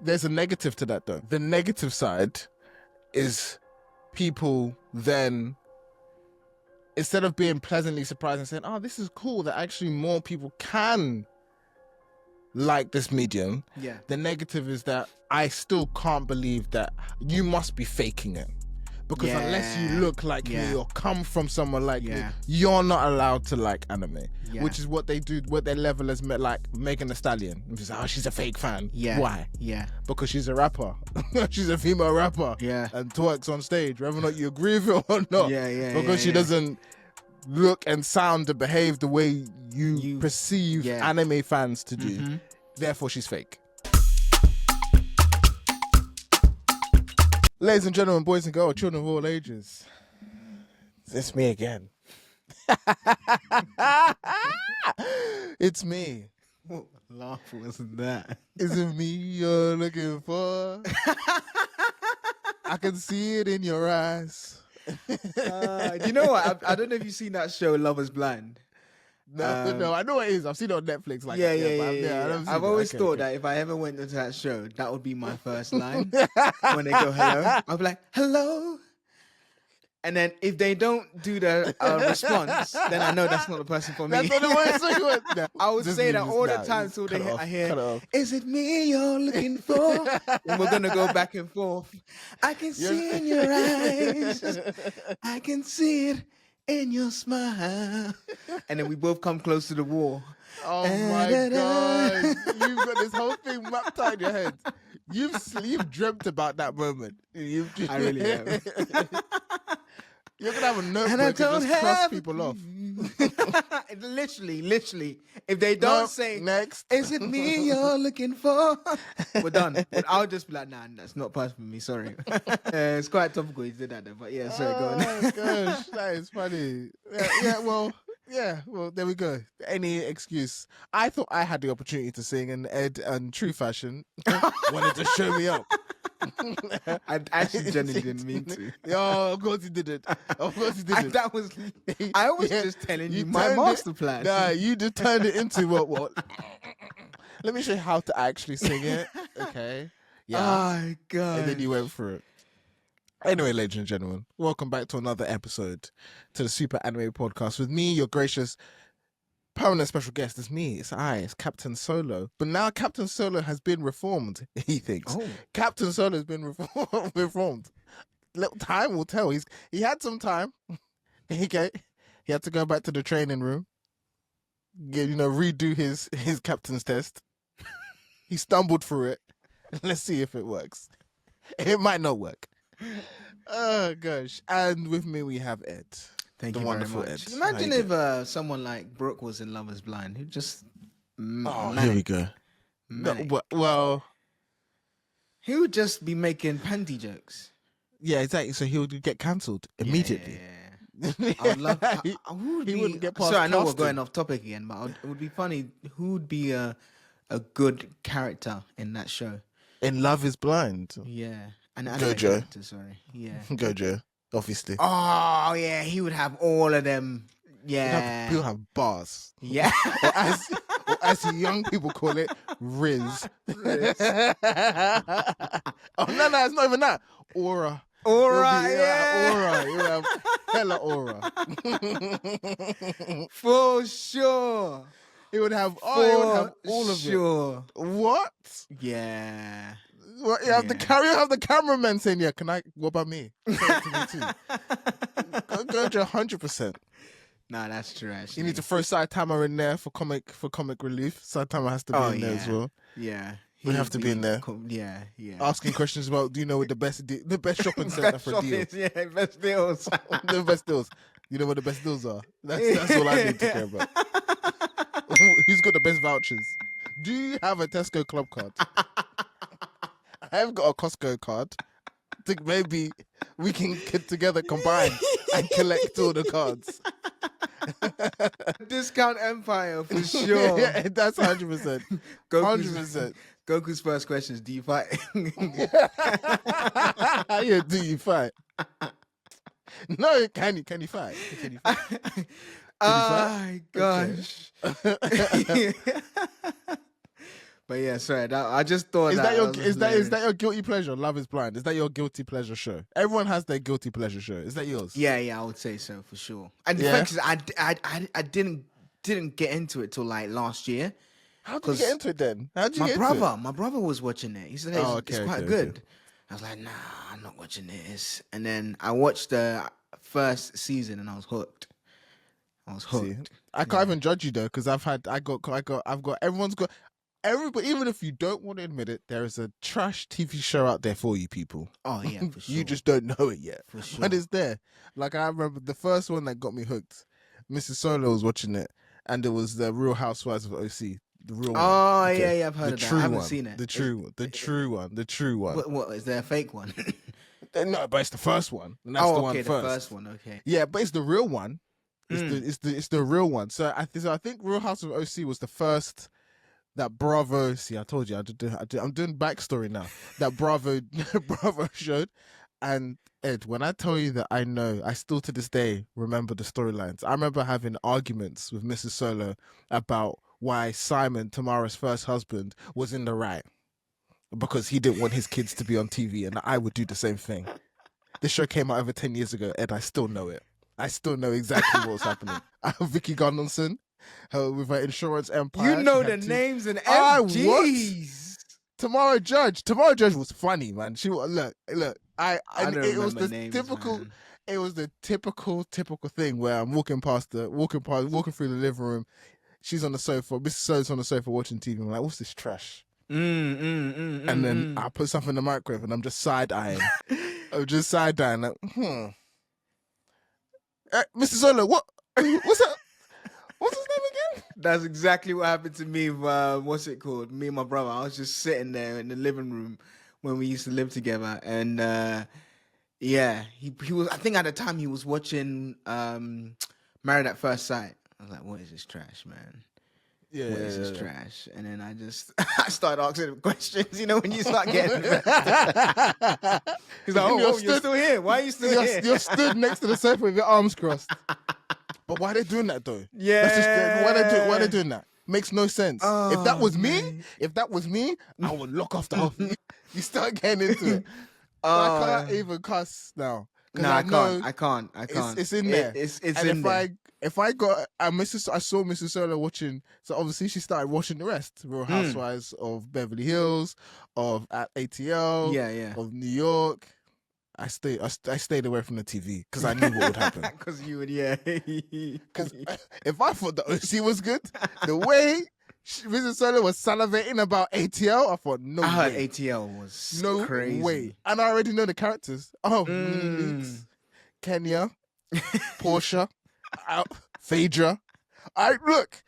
there's a negative to that though. The negative side is people then, instead of being pleasantly surprised and saying, oh, this is cool that actually more people can like this medium. Yeah. The negative is that I still can't believe that you must be faking it. Because unless you look like me or come from someone like me, you're not allowed to like anime. Yeah. Which is what they do, what they level as like Megan Thee Stallion. She's like, oh, she's a fake fan. Yeah. Why? Yeah. Because she's a rapper. She's a female rapper. Yeah. And twerks on stage, whether or not you agree with it or not. Because she doesn't look and sound and behave the way you perceive anime fans to do. Therefore, she's fake. Ladies and gentlemen, boys and girls, children of all ages, it's me again. It's me. What laugh was that? Is it me you're looking for? I can see it in your eyes. You know what? I don't know if you've seen that show, Love Is Blind. No, I know what it is. I've seen it on Netflix. Like, I've always thought that if I ever went into that show, that would be my first line when they go hello. I'll be like, hello. And then if they don't do the response, then I know that's not the person for me. That's not the one. I would say that all the time until I hear, is it me you're looking for? And we're going to go back and forth. I can see in your eyes. I can see it in your smile. And then we both come close to the wall. Oh my God. You've got this whole thing mapped out in your head. You've dreamt about that moment. I really have. You're going to have a notebook and just cross people off. Literally. If they don't say, next, is it me you're looking for? We're done. But I'll just be like, nah, that's not part for me. Sorry. It's quite topical. He did that though. But yeah, sorry, go on. Oh my gosh, that is funny. Well, there we go. Any excuse. I thought I had the opportunity to sing, and Ed, in true fashion, wanted to show me up. I actually genuinely didn't mean to. Oh, of course he didn't. I was just telling you my master plan. Nah, you just turned it into what? Let me show you how to actually sing it. Okay. Yeah. Oh, God. And then you went through it. Anyway, ladies and gentlemen, welcome back to another episode to the Suuuper Anime Podcast with me, your gracious permanent special guest. It's me, it's Captain Solo. But now Captain Solo has been reformed, he thinks. Oh. Captain Solo has been reformed. Time will tell. He had some time. Okay. He had to go back to the training room, redo his captain's test. He stumbled through it. Let's see if it works. It might not work. Oh gosh. And with me we have Ed. Thank you very much. Ed. Imagine if someone like Brooke was in Love Is Blind, who just here we go. No, well, he would just be making panty jokes. Yeah, exactly. So he would get cancelled immediately. Yeah. I would love. He wouldn't get past. So I know we're going off topic again, but it would be funny. Who would be a good character in that show? In Love Is Blind. Yeah. Gojo. Sorry. Yeah. Gojo, obviously. Oh yeah, he would have all of them. Yeah. He'll have bars. Yeah. or as young people call it, Riz. Oh no, it's not even that. Aura. Aura, yeah. Aura. You have hella aura. For sure. He would have all of it. What? Yeah. Well, you have the cameraman saying, "Yeah, can I? What about me?" Go to 100%. Nah, that's true. Actually, you need to throw Saitama in there for comic relief. Saitama has to be in there as well. Yeah, we have to be in there. Yeah. Asking questions about, do you know what the best shopping center for deals? Yeah, best deals. The best deals. You know what the best deals are. That's all I need to care about. Who's got the best vouchers? Do you have a Tesco Club card? I've got a Costco card. I think maybe we can get together, combine, and collect all the cards. Discount Empire for sure. Yeah, that's 100%. 100%. Goku's first question is, do you fight? Yeah, do you fight? No, can you fight? Can you fight? Oh my gosh. But yeah, sorry. I just thought is that that your guilty pleasure? Love is Blind. Is that your guilty pleasure show? Everyone has their guilty pleasure show. Is that yours? Yeah, I would say so for sure. And the fact is, I didn't get into it till like last year. How did you get into it then? How did you get into it? My brother was watching it. He said it's quite good. I was like, nah, I'm not watching this. And then I watched the first season and I was hooked. See, I can't even judge you though, because everyone's got everybody. Even if you don't want to admit it, there is a trash TV show out there for you people. Oh yeah, for sure. You just don't know it yet, for sure. but it's there. Like I remember the first one that got me hooked. Mrs. Solo was watching it, and it was the Real Housewives of OC. The real one. Oh yeah, I've heard of that. I haven't seen it. The true one. What is there a fake one? No, but it's the first one. And that's the one first. The first one. Okay. Yeah, but it's the real one. It's the real one. So I think Real House of OC was the first that Bravo. See, I told you I'm doing backstory now. That Bravo showed. And Ed, when I tell you that I still to this day remember the storylines. I remember having arguments with Mrs. Solo about why Simon, Tamara's first husband, was in the right. Because he didn't want his kids to be on TV, and I would do the same thing. This show came out over 10 years ago, Ed, I still know it. I still know exactly what's happening. Vicky Gunnarsson, with her insurance empire. You know the names and MGs. Tamara Judge. Tamara Judge was funny, man. She was look. It was the typical. Man. It was the typical thing where I'm walking through the living room. She's on the sofa. Mrs. So's on the sofa watching TV. I'm like, what's this trash? And then I put something in the microwave and I'm just side-eyeing. I'm just side-eyeing. Like, Mr. Solo, what's that? What's his name again? That's exactly what happened to me. What's it called? Me and my brother. I was just sitting there in the living room when we used to live together. And he was, I think at the time he was watching Married at First Sight. I was like, what is this trash, man? What is this trash? And then I started asking him questions, when you start getting he's like, you're still here. Why are you still here? You're stood next to the sofa with your arms crossed. But why are they doing that though? Yeah. Why are they doing that? Makes no sense. Oh, if that was me, I would lock off the whole thing. You start getting into it. I can't even cuss now. No, I can't. It's in there. It's in there. If I got, I saw Mrs. Solo watching, so obviously she started watching the rest. Real Housewives of Beverly Hills, of ATL, of New York. I stayed away from the TV because I knew what would happen. Because you would, Because if I thought the OC was good, the way Mrs. Solo was salivating about ATL, I thought I heard ATL was crazy. No way. And I already know the characters. Oh, Leaks, Kenya, Portia, Phaedra. Look.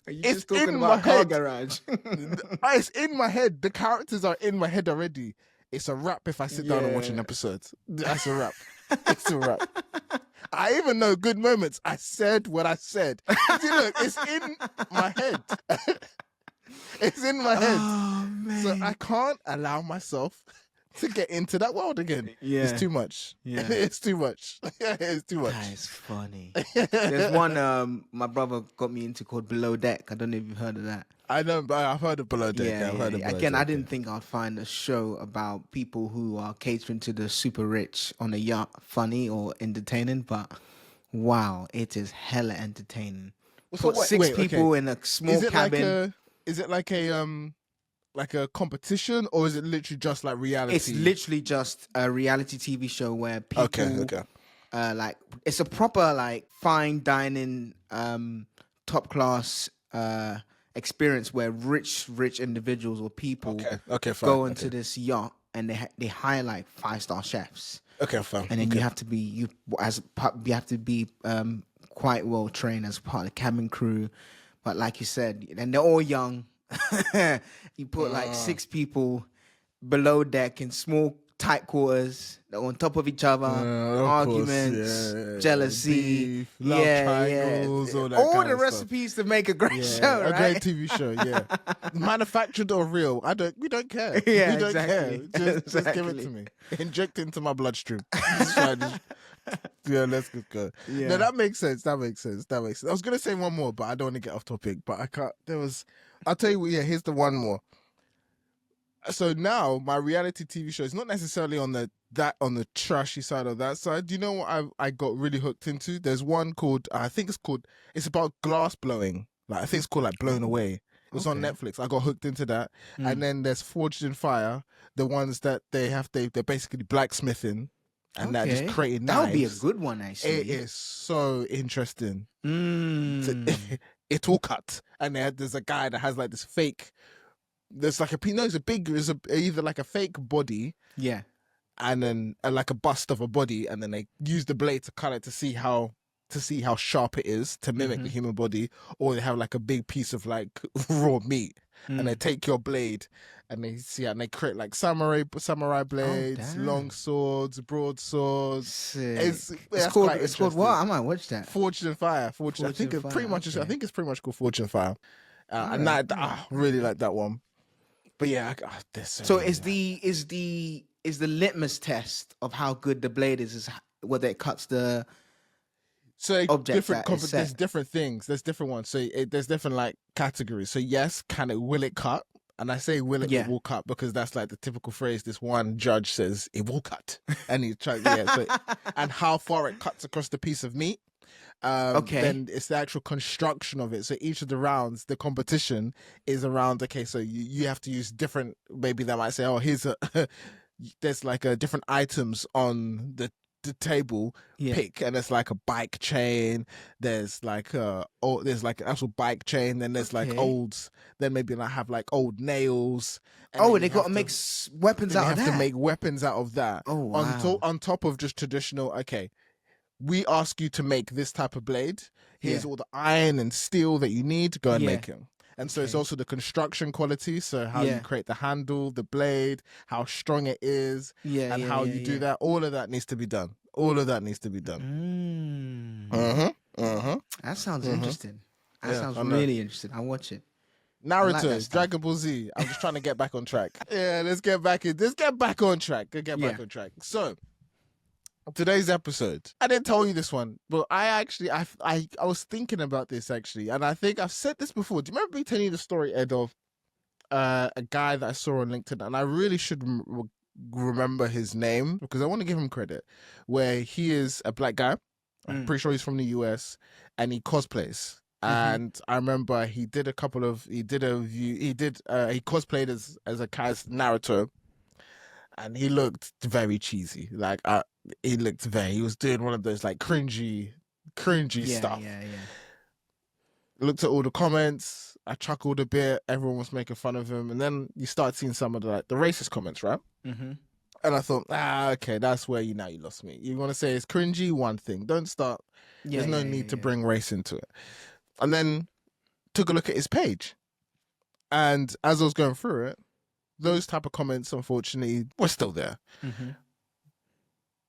Are you just talking about Car Garage? It's in my head. The characters are in my head already. It's a wrap if I sit down and watch an episode. That's a wrap. It's a wrap. I even know good moments. I said what I said. See, look, it's in my head. It's in my head. Oh, man. So I can't allow myself to get into that world again. Yeah. It's too much. Yeah. It's too much. It's too much. That is funny. There's one my brother got me into called Below Deck. I don't know if you've heard of that. I know, but I've heard of Below Deck. Yeah, I've heard of Below Again, Deck. I didn't think I'd find a show about people who are catering to the super rich on a yacht funny or entertaining, but wow, it is hella entertaining. Put six people in a small cabin. Is it like a competition, or is it literally just like reality? It's literally just a reality TV show where people like it's a proper like fine dining top class experience where rich individuals or people go into this yacht and they hire like 5-star chefs. Okay, fine. And then you have to be quite well trained as part of the cabin crew. But like you said, and they're all young. You put like 6 people below deck in small tight quarters, on top of each other, arguments, jealousy, beef, love triangles, all that all kind the of recipes stuff. to make a great show, right? A great TV show, yeah. Manufactured or real, we don't care. Yeah, we don't exactly. care. Just give it to me. Inject it into my bloodstream. Yeah, let's go. Yeah. No, that makes sense. I was gonna say one more, but I don't want to get off topic. But I can't. I'll tell you what. Yeah, here's the one more. So now my reality TV show is not necessarily on the trashy side or that side. Do you know what I got really hooked into? There's one called it's about glass blowing. Like I think it's called like Blown Away. It was on Netflix. I got hooked into that. And then there's Forged in Fire, the ones that they're basically blacksmithing and they're just creating knives. That would be a good one, actually. It is so interesting. Mm. It all cut. And there's a guy that has like this fake. There's like either like a fake body, and then like a bust of a body, and then they use the blade to cut it to see how sharp it is to mimic the human body, or they have like a big piece of like raw meat, and they take your blade, and they create like samurai blades, long swords, broadswords. It's called what? I might watch that. Forged in Fire. I think it's pretty much called Forged in Fire, and I really like that one. But yeah, so is the litmus test of how good the blade is whether it cuts the object there's different things. There's different ones. So there's different like categories. So yes, will it cut? And I say it will cut because that's like the typical phrase. This one judge says it will cut, and he tries and how far it cuts across the piece of meat. Then it's the actual construction of it. So each of the rounds, the competition is around. Okay, so you have to use different. Maybe they might say, "Oh, there's like different items on the table. Pick," and it's like a bike chain. There's like there's like an actual bike chain. Then there's like olds. Then maybe I have like old nails. And they got to make weapons out of that. They have to make weapons out of that. Oh wow! On top of just traditional. Okay. We ask you to make this type of blade. Here's all the iron and steel that you need to go and make it. And so it's also the construction quality. So how you create the handle, the blade, how strong it is, and how you do that. All of that needs to be done. That sounds interesting. That sounds really interesting. I'll watch it. Naruto, Dragon Ball Z. I'm just trying to get back on track. Let's get back on track. Back on track. So today's episode, I didn't tell you this one, but I was thinking about this actually, and I think I've said this before. Do you remember me telling you the story, Ed, of a guy that I saw on LinkedIn, and I really should remember his name because I want to give him credit, where he is a black guy. I'm pretty sure he's from the US, and he cosplays. And I remember he cosplayed as a Naruto, and he looked very cheesy. Like he was doing one of those like cringy stuff. Looked at all the comments. I chuckled a bit. Everyone was making fun of him, and then you start seeing some of the racist comments, right? And I thought, okay, that's where you lost me. You want to say it's cringy, one thing. Don't start. There's no need to bring race into it. And then took a look at his page, and as I was going through it, those type of comments, unfortunately, were still there.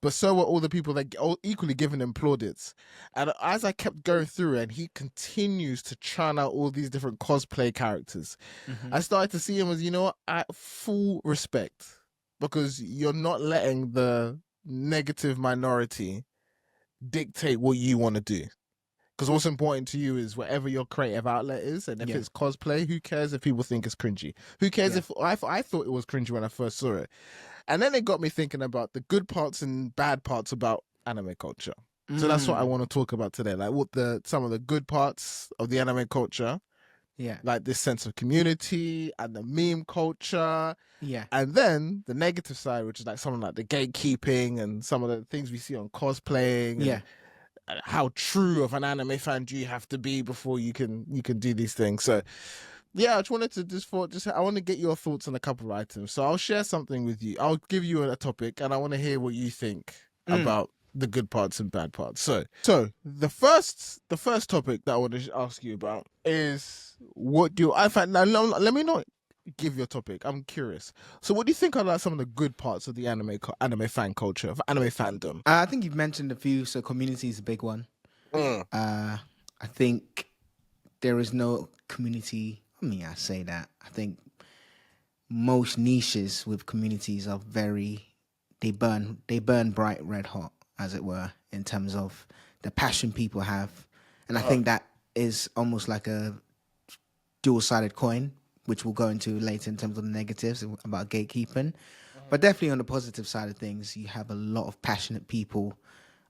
But so were all the people that equally giving him plaudits. And as I kept going through it, and he continues to churn out all these different cosplay characters, I started to see him as, at full respect, because you're not letting the negative minority dictate what you want to do. Because what's important to you is whatever your creative outlet is, and if it's cosplay, who cares if people think it's cringy? Who cares if I thought it was cringy when I first saw it? And then it got me thinking about the good parts and bad parts about anime culture. So that's what I want to talk about today. Like some of the good parts of the anime culture. Like this sense of community and the meme culture. And then the negative side, which is like something like the gatekeeping and some of the things we see on cosplaying. How true of an anime fan do you have to be before you can do these things? So I just wanted to I want to get your thoughts on a couple of items. So I'll share something with you. I'll give you a topic, and I want to hear what you think about the good parts and bad parts. So the first topic that I want to ask you about is what do I find. Now let me not give your topic. I'm curious. So what do you think are like some of the good parts of the anime fan culture, of anime fandom? I think you've mentioned a few. So community is a big one. I think there is no community. I mean, I say that. I think most niches with communities are they burn bright red hot, as it were, in terms of the passion people have. And I think that is almost like a dual-sided coin. which we'll go into later in terms of the negatives about gatekeeping. But definitely on the positive side of things, you have a lot of passionate people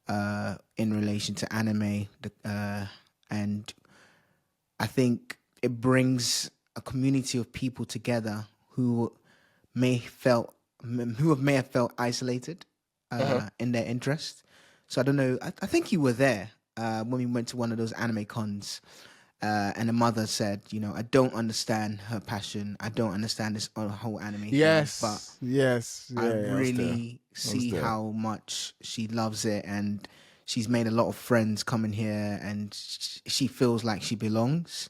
in relation to anime, and I think it brings a community of people together who may have felt isolated in their interest. So I don't know. I think you were there when we went to one of those anime cons. And the mother said, I don't understand her passion. I don't understand this whole anime thing. But I really see how much she loves it, and she's made a lot of friends coming here, and she feels like she belongs.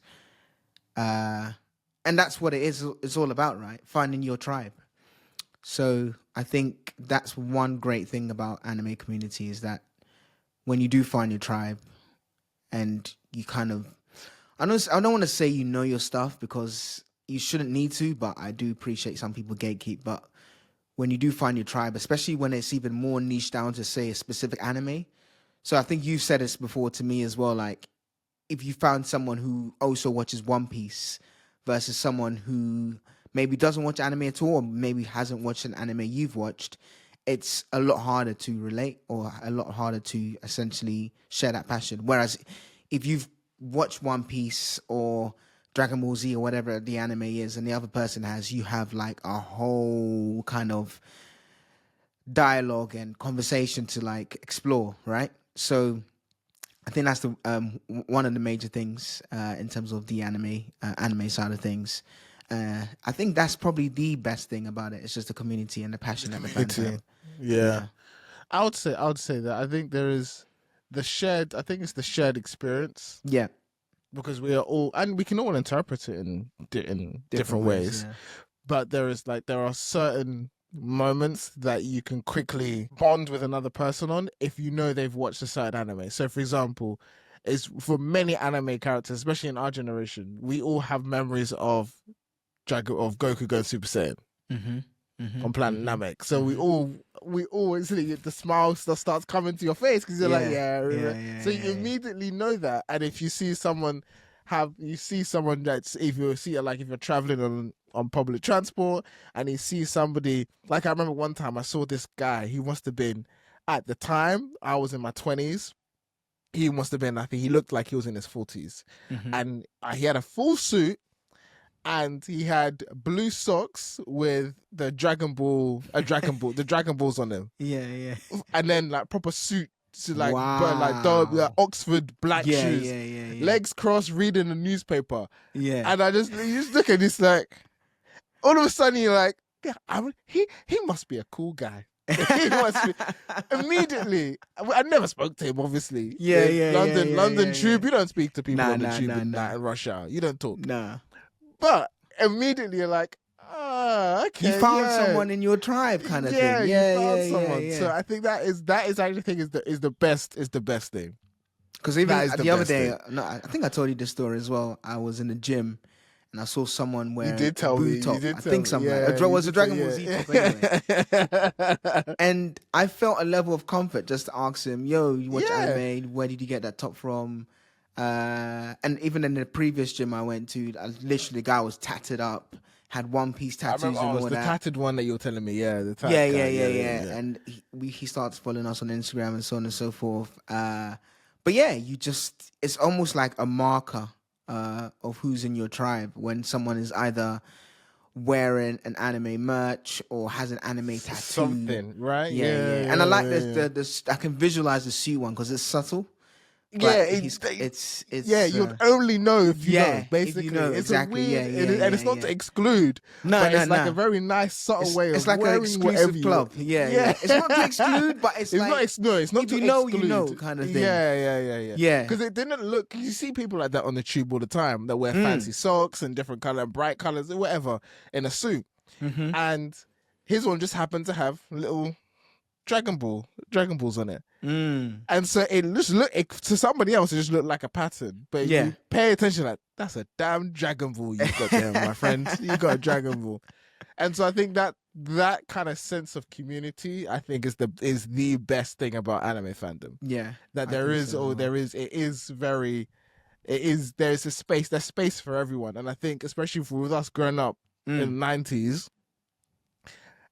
And that's what it is. It's all about, right? Finding your tribe. So I think that's one great thing about anime community is that when you do find your tribe, and you kind of, I don't want to say you know your stuff because you shouldn't need to, but I do appreciate some people gatekeep. But when you do find your tribe, especially when it's even more niche down to, say, a specific anime. So I think you've said this before to me as well, like if you found someone who also watches One Piece versus someone who maybe doesn't watch anime at all, or maybe hasn't watched an anime you've watched, it's a lot harder to relate or a lot harder to essentially share that passion. Whereas if you've watched One Piece or Dragon Ball Z or whatever the anime is, and the other person has, you have like a whole kind of dialogue and conversation to like explore, right? So I think that's the one of the major things in terms of the anime side of things. I think that's probably the best thing about it. It's just the community and the passion that the fans have. Yeah. I would say that. I think there is I think it's the shared experience. Yeah. Because we are all, and we can all interpret it in different ways. Yeah. But there are certain moments that you can quickly bond with another person on if you know they've watched a certain anime. So for example, it's for many anime characters, especially in our generation, we all have memories of Goku going Super Saiyan. On Planet Namek. So we all instantly, the smile starts coming to your face because you're so you immediately know that. And if you see someone that's, if you're traveling on public transport and you see somebody, like I remember one time I saw this guy, he must have been, at the time I was in my 20s, he must have been, I think he looked like he was in his 40s. And he had a full suit, and he had blue socks with the Dragon Balls on them. Yeah. And then like proper suit, so like Oxford black shoes, legs crossed, reading the newspaper. Yeah. And you just look at this, like, all of a sudden you're like, he must be a cool guy. He must be. Immediately, I never spoke to him, obviously. London Tube. You don't speak to people on the tube in rush hour. You don't talk. Nah. But immediately you're like, okay. You found someone in your tribe, kind of thing. You found someone. So I think that is actually the best thing. Because even the other day, I think I told you this story as well. I was in the gym and I saw someone wearing a boot top. I think something like it was a Dragon Ball Z top anyway. And I felt a level of comfort just to ask him, yo, you watch anime? Where did you get that top from? And even in the previous gym I went to, literally the guy was tatted up, had One Piece tattoos and all that. The tatted one that you were telling me, yeah. And he starts following us on Instagram and so on and so forth. But yeah, it's almost like a marker of who's in your tribe when someone is either wearing an anime merch or has an anime tattoo. Something, right? Yeah. And I like this. I can visualize the suit one because it's subtle. You'd only know if you know. Basically, it's exactly. And it's not to exclude. It's like a very nice subtle way of. It's like an exclusive club. Yeah. It's not to exclude, but it's not to exclude. If you know, you know, kind of thing. Yeah. Because it didn't look. You see people like that on the tube all the time that wear fancy socks and different color, bright colors, or whatever in a suit, and his one just happened to have little Dragon Balls on it. And so it just to somebody else it just looked like a pattern, but you pay attention, like, that's a damn Dragon Ball you've got there, my friend. You got a Dragon Ball. And so I think that kind of sense of community, I think, is the best thing about anime fandom. Yeah, that it is very there's space for everyone. And I think especially with us growing up in the 90s,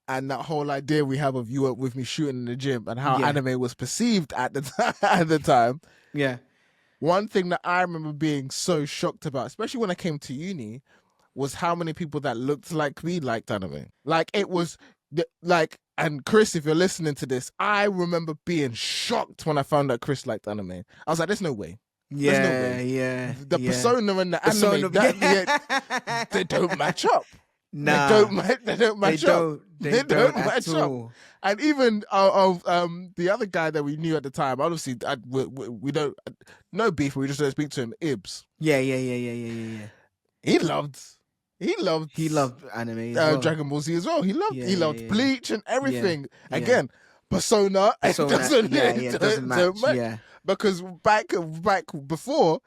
and that whole idea we have of you up with me shooting in the gym and how anime was perceived at the time. Yeah. One thing that I remember being so shocked about, especially when I came to uni, was how many people that looked like me liked anime. Like, it was like, and Chris, if you're listening to this, I remember being shocked when I found out Chris liked anime. I was like, there's no way. Yeah, there's no way. yeah. The persona and the anime, they don't match up. Nah, they don't match up. They don't match up. And even the other guy that we knew at the time, obviously we don't no beef. We just don't speak to him. Ibs. Yeah. He loved anime. Well. Dragon Ball Z as well. He loved Bleach and everything. Yeah. Again, persona doesn't match. Yeah, because back before,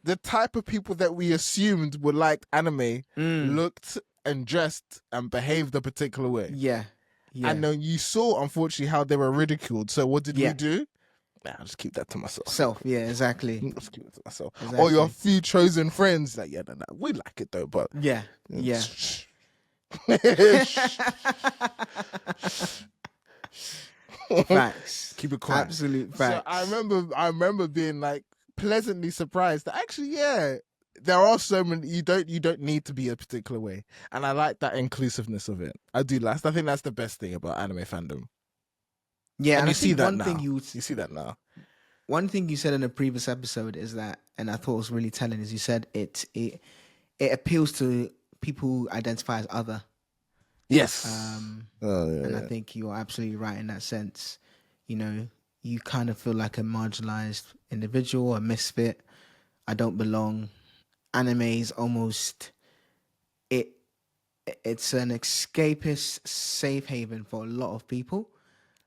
the type of people that we assumed would like anime looked and dressed and behaved a particular way. Yeah. And then you saw, unfortunately, how they were ridiculed. So what did we do? Nah, I'll just keep that to myself. Exactly. Just keep it to myself. Exactly. Or your few chosen friends. Like, no, we like it though, but yeah. Facts. Keep it quiet. Absolute facts. So I remember being like pleasantly surprised that actually, there are so many. You don't need to be a particular way, and I like that inclusiveness of it. I do last. I think that's the best thing about anime fandom. Yeah, and you see that now. You see that now. One thing you said in a previous episode is that, and I thought was really telling, is you said it appeals to people who identify as other. Yes. And I think you're absolutely right in that sense. You know, you kind of feel like a marginalized individual, a misfit. I don't belong. Anime is almost it's an escapist safe haven for a lot of people.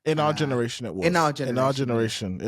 In our generation, it was. In our generation,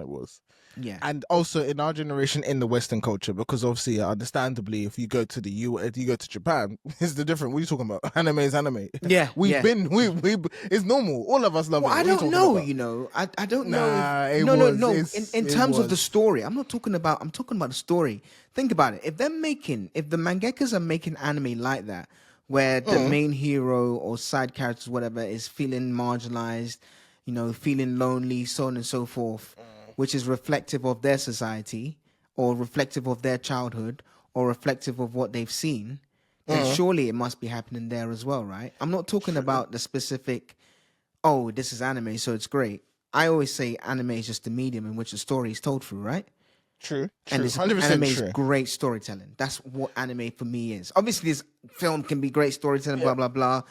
it was. Yeah. And also in our generation, in the Western culture, because obviously, understandably, if you go to if you go to Japan, it's the different. What are you talking about? Anime is anime. Yeah. It's normal. All of us love it. I don't know. You know, I don't know. No. In terms of the story, I'm talking about the story. Think about it. If the mangakas are making anime like that, where the main hero or side characters, whatever, is feeling marginalized, you know, feeling lonely, so on and so forth, which is reflective of their society or reflective of their childhood or reflective of what they've seen, then surely it must be happening there as well, right? I'm not talking about the specific, this is anime, so it's great. I always say anime is just the medium in which the story is told through, right? True. And anime is great storytelling. That's what anime for me is. Obviously, this film can be great storytelling, blah, blah, blah.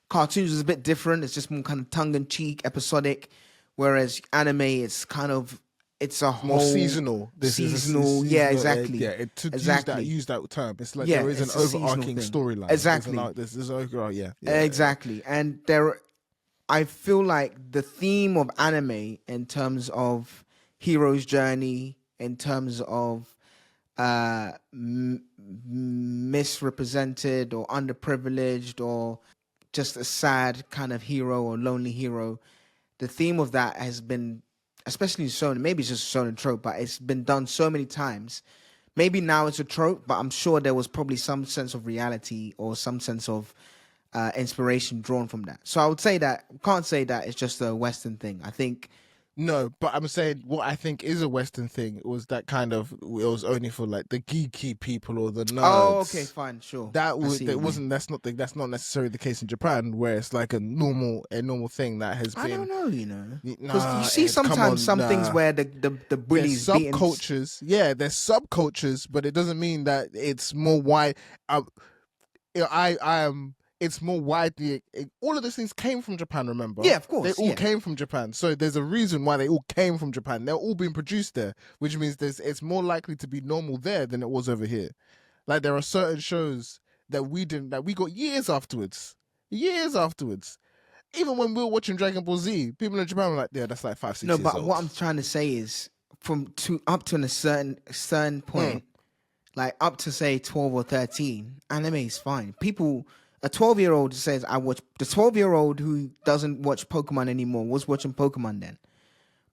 Cartoons is a bit different. It's just more kind of tongue-in-cheek, episodic. Whereas anime, it's kind of, it's a whole... More seasonal. Seasonal, exactly. Use that term. It's like there is an overarching storyline. Exactly. Exactly. And I feel like the theme of anime in terms of hero's journey, in terms of misrepresented or underprivileged or just a sad kind of hero or lonely hero, the theme of that has been, especially shown, maybe it's just shown in trope, but it's been done so many times. Maybe now it's a trope, but I'm sure there was probably some sense of reality or some sense of inspiration drawn from that. So I would say that, can't say that it's just a Western thing. I think... No, but I'm saying what I think is a Western thing was that kind of, it was only for like the geeky people or the nerds. Oh, okay, fine, sure. That's not necessarily the case in Japan, where it's like a normal thing that has been. I don't know, you know, because you see sometimes things where the bullies there's subcultures. Yeah, there's subcultures, but it doesn't mean that it's more wide. It's more widely. All of these things came from Japan, remember? Yeah, of course. They all came from Japan. So there's a reason why they all came from Japan. They're all being produced there, which means it's more likely to be normal there than it was over here. Like, there are certain shows that we got years afterwards. Even when we were watching Dragon Ball Z, people in Japan were like, yeah, that's like 5-6 years old. No, but what I'm trying to say is, up to a certain point, like up to say 12 or 13, anime is fine. A 12-year-old says, the 12-year-old who doesn't watch Pokemon anymore was watching Pokemon then.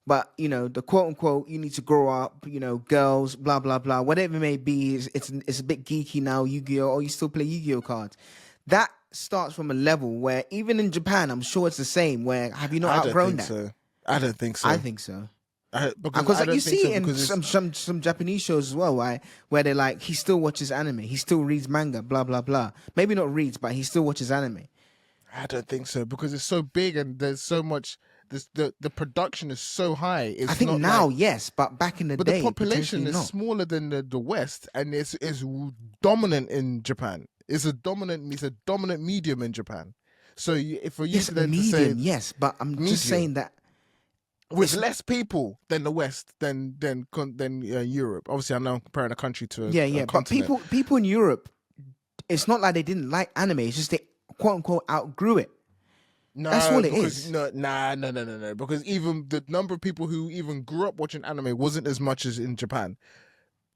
But, the quote unquote, you need to grow up, girls, blah, blah, blah, whatever it may be, it's a bit geeky now, Yu-Gi-Oh! Or you still play Yu-Gi-Oh! Cards. That starts from a level where, even in Japan, I'm sure it's the same, where have you not outgrown that? So. I don't think so. I think so. Because you see it in some Japanese shows as well, right? Where they're like, he still watches anime, he still reads manga, blah, blah, blah. Maybe not reads, but he still watches anime. I don't think so, because it's so big and there's so much. The production is so high. I think now, yes, but back in the day, but the population is smaller than the West, and it's dominant in Japan. It's a dominant medium in Japan. So for you to then medium, say yes, but I'm just saying that with less people than the West than Europe. Obviously, I know I'm comparing a country to a continent. But people in Europe, it's not like they didn't like anime. It's just they quote unquote outgrew it. No, that's all it is. No. Because even the number of people who even grew up watching anime wasn't as much as in Japan.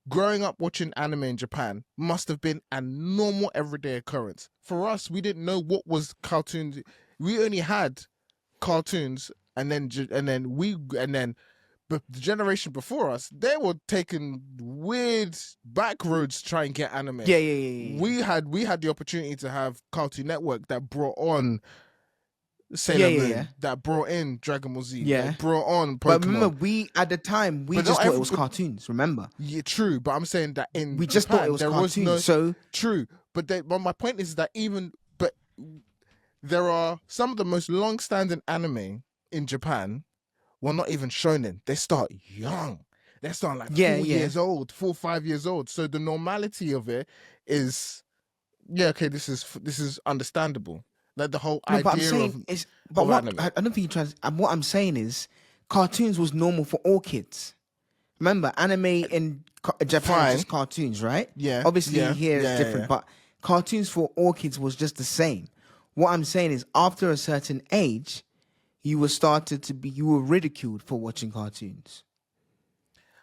Growing up watching anime in Japan must have been a normal everyday occurrence. For us, we didn't know what was cartoons. We only had cartoons, and then but the generation before us, they were taking weird back roads to try and get anime. Yeah. We had the opportunity to have Cartoon Network that brought on Sailor Moon, that brought in Dragon Ball Z, that brought on Pokemon. But remember, at the time, just thought it was cartoons, remember? Yeah, true, but I'm saying that we just Japan, thought it was cartoons, True, but my point is that there are some of the most long-standing anime in Japan, well, not even shonen, they start young. They start like 4 years old, 4 or 5 years old. So the normality of it is, this is understandable. Like the whole idea of anime. I don't think what I'm saying is, cartoons was normal for all kids. Remember, anime in Japan is just cartoons, right? Yeah. Obviously, here it's different, but cartoons for all kids was just the same. What I'm saying is, after a certain age, you were ridiculed for watching cartoons.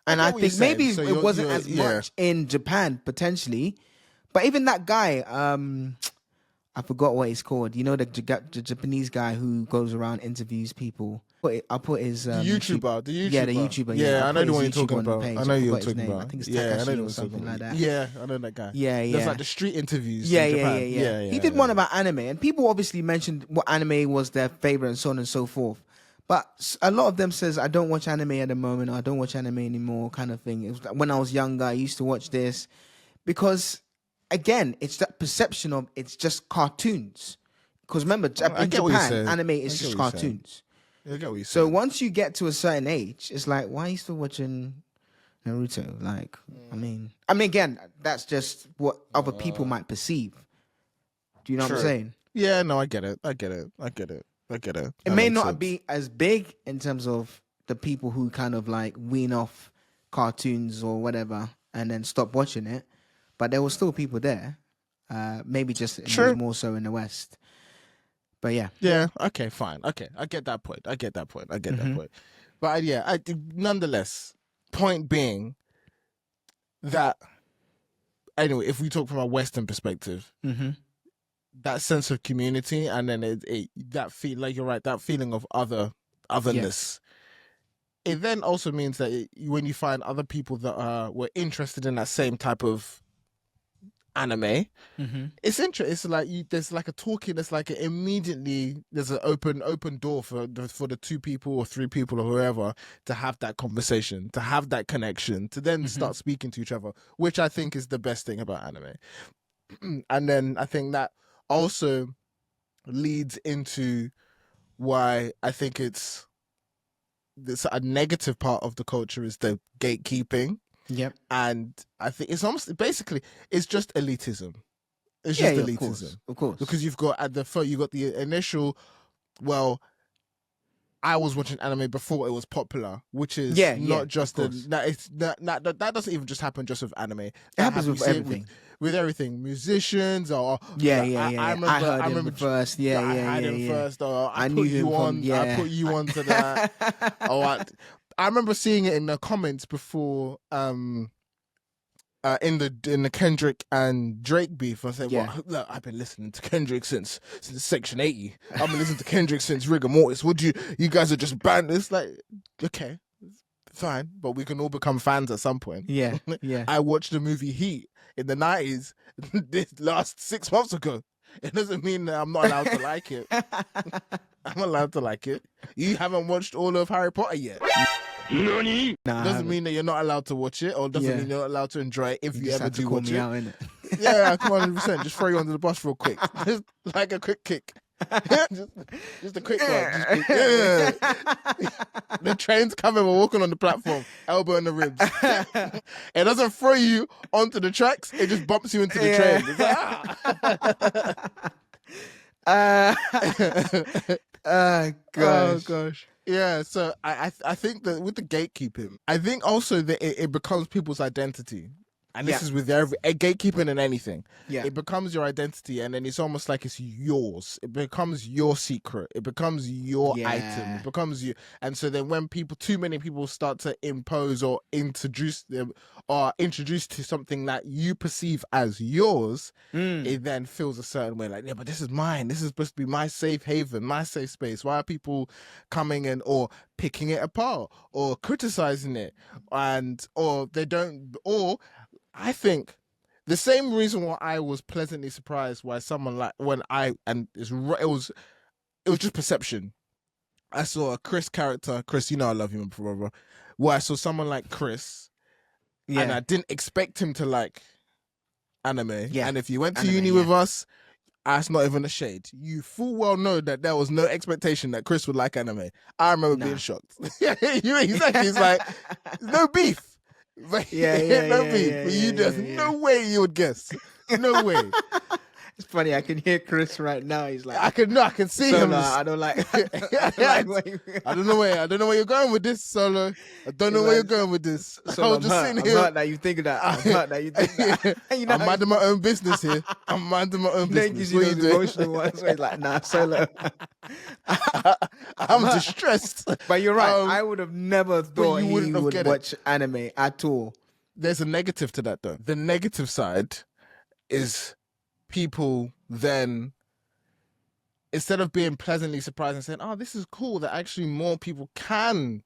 And I think maybe it wasn't as much in Japan, potentially. But even that guy, I forgot what he's called. You know, the Japanese guy who goes around interviews people. I'll put his the YouTuber. Yeah, the YouTuber. Yeah, I know the one you're talking about. I know you're talking about. I think it's Takashi or something like that. Yeah, I know that guy. Yeah. There's like the street interviews in Japan. Yeah. He did one about anime, and people obviously mentioned what anime was their favorite and so on and so forth. But a lot of them says, I don't watch anime at the moment, or I don't watch anime anymore, kind of thing. It was like, when I was younger, I used to watch this. Because, again, it's that perception of it's just cartoons. Because remember, in Japan, anime is just cartoons. I get what you're saying. So once you get to a certain age, it's like, why are you still watching Naruto? Like, I mean, again, that's just what other people might perceive. Do you know what I'm saying? Yeah, no, I get it. It may not be as big in terms of the people who kind of like wean off cartoons or whatever and then stop watching it, but there were still people there. Maybe just more so in the West. But yeah. Yeah, okay, fine. Okay, I get that point. But nonetheless, point being that, anyway, if we talk from a Western perspective, that sense of community, and then that feel, like you're right, that feeling of otherness. It then also means that when you find other people that were interested in that same type of anime, it's interesting. It's like there's like a talking. There's like immediately there's an open door for the 2 people or 3 people or whoever to have that conversation, to have that connection, to then start speaking to each other, which I think is the best thing about anime. And then I think that also leads into why I think it's a negative part of the culture is the gatekeeping. Yep. And I think it's almost basically it's just elitism. It's just elitism. Of course. Because you've got the initial, well, I was watching anime before it was popular, which is not just that doesn't even just happen just with anime. It happens with everything. With everything, musicians or I heard him first. I heard him first. Or I put you on to that. I remember seeing it in the comments before in the Kendrick and Drake beef, I said, Yeah. well, look, I've been listening to Kendrick since Section 80. I've been listening to Kendrick since Rigor Mortis. Would you guys are just banned? It's like, okay, fine, but we can all become fans at some point. Yeah. I watched the movie Heat in the 90s this last 6 months ago. It doesn't mean that I'm not allowed to like it. I'm allowed to like it. You haven't watched all of Harry Potter yet. Nah, Doesn't mean that you're not allowed to watch it, or doesn't mean you're not allowed to enjoy it if you ever do watch it. Out, innit? Yeah, come on, 100%. Just throw you under the bus real quick. Just like a quick kick. just a quick one. Yeah. The train's coming, we're walking on the platform, elbow in the ribs. It doesn't throw you onto the tracks, it just bumps you into the train. It's like, gosh. Oh gosh. Yeah, so I think that with the gatekeeping, I think also that it becomes people's identity. And this is with gatekeeping and anything. Yeah. It becomes your identity, and then it's almost like it's yours. It becomes your secret. It becomes your item. It becomes you. And so then when too many people start to impose or introduce them or introduce to something that you perceive as yours, it then feels a certain way. Like, yeah, but this is mine. This is supposed to be my safe haven, my safe space. Why are people coming in or picking it apart or criticizing it? Or I think the same reason why I was pleasantly surprised why someone like it was just perception. I saw a Chris character, Chris, you know I love him, brother. Where I saw someone like Chris, and I didn't expect him to like anime. Yeah. And if you went to uni with us, that's not even a shade. You full well know that there was no expectation that Chris would like anime. I remember being shocked. Exactly. It's like no beef. No beef. There's no way you would guess. No way. It's funny. I can hear Chris right now. He's like, I can see him. I don't like. I don't know where you're going with this, Solo. I don't know where you're going with this. So I'm hurt that you think of that. I'm hurt that you think that. I'm minding my own business here. I'm minding my own business. What you emotional ones. So he's like, nah, Solo. I'm distressed. But you're right. I would have never thought he would watch anime at all. There's a negative to that, though. The negative side is people then, instead of being pleasantly surprised and saying, oh, this is cool that actually more people can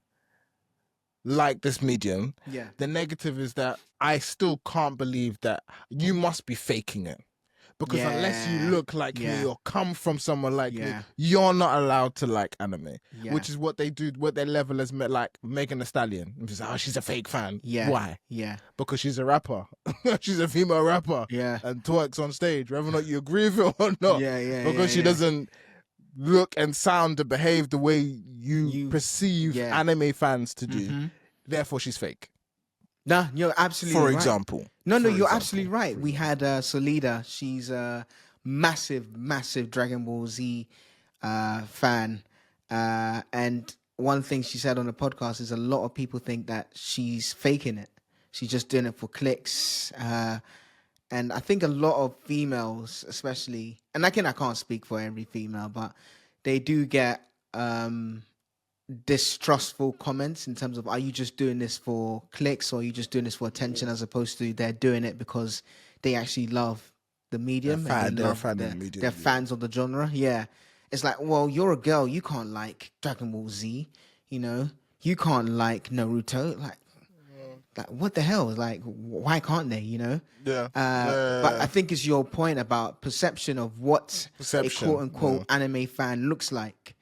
like this medium, the negative is that I still can't believe that you must be faking it. Because unless you look like me or come from someone like me, you're not allowed to like anime. Which is what they do, what their level is like Megan Thee Stallion. It's like, oh, she's a fake fan. Why? Because she's a rapper. She's a female rapper. And twerks on stage, whether or not you agree with it or not. Because she doesn't look and sound and behave the way you perceive anime fans to do. Therefore, she's fake. Nah, you're absolutely right. For example. You're absolutely right. We had Solida. She's a massive Dragon Ball Z fan. And one thing she said on the podcast is a lot of people think that she's faking it. She's just doing it for clicks. And I think a lot of females, especially, and I can't speak for every female, but they do get distrustful comments in terms of, are you just doing this for clicks or are you just doing this for attention, as opposed to they're doing it because they actually love the medium. They're fans of the genre. Yeah. It's like, well, you're a girl, you can't like Dragon Ball Z, you can't like Naruto. Like what the hell? Like, why can't they, But I think it's your point about perception of what a quote-unquote anime fan looks like.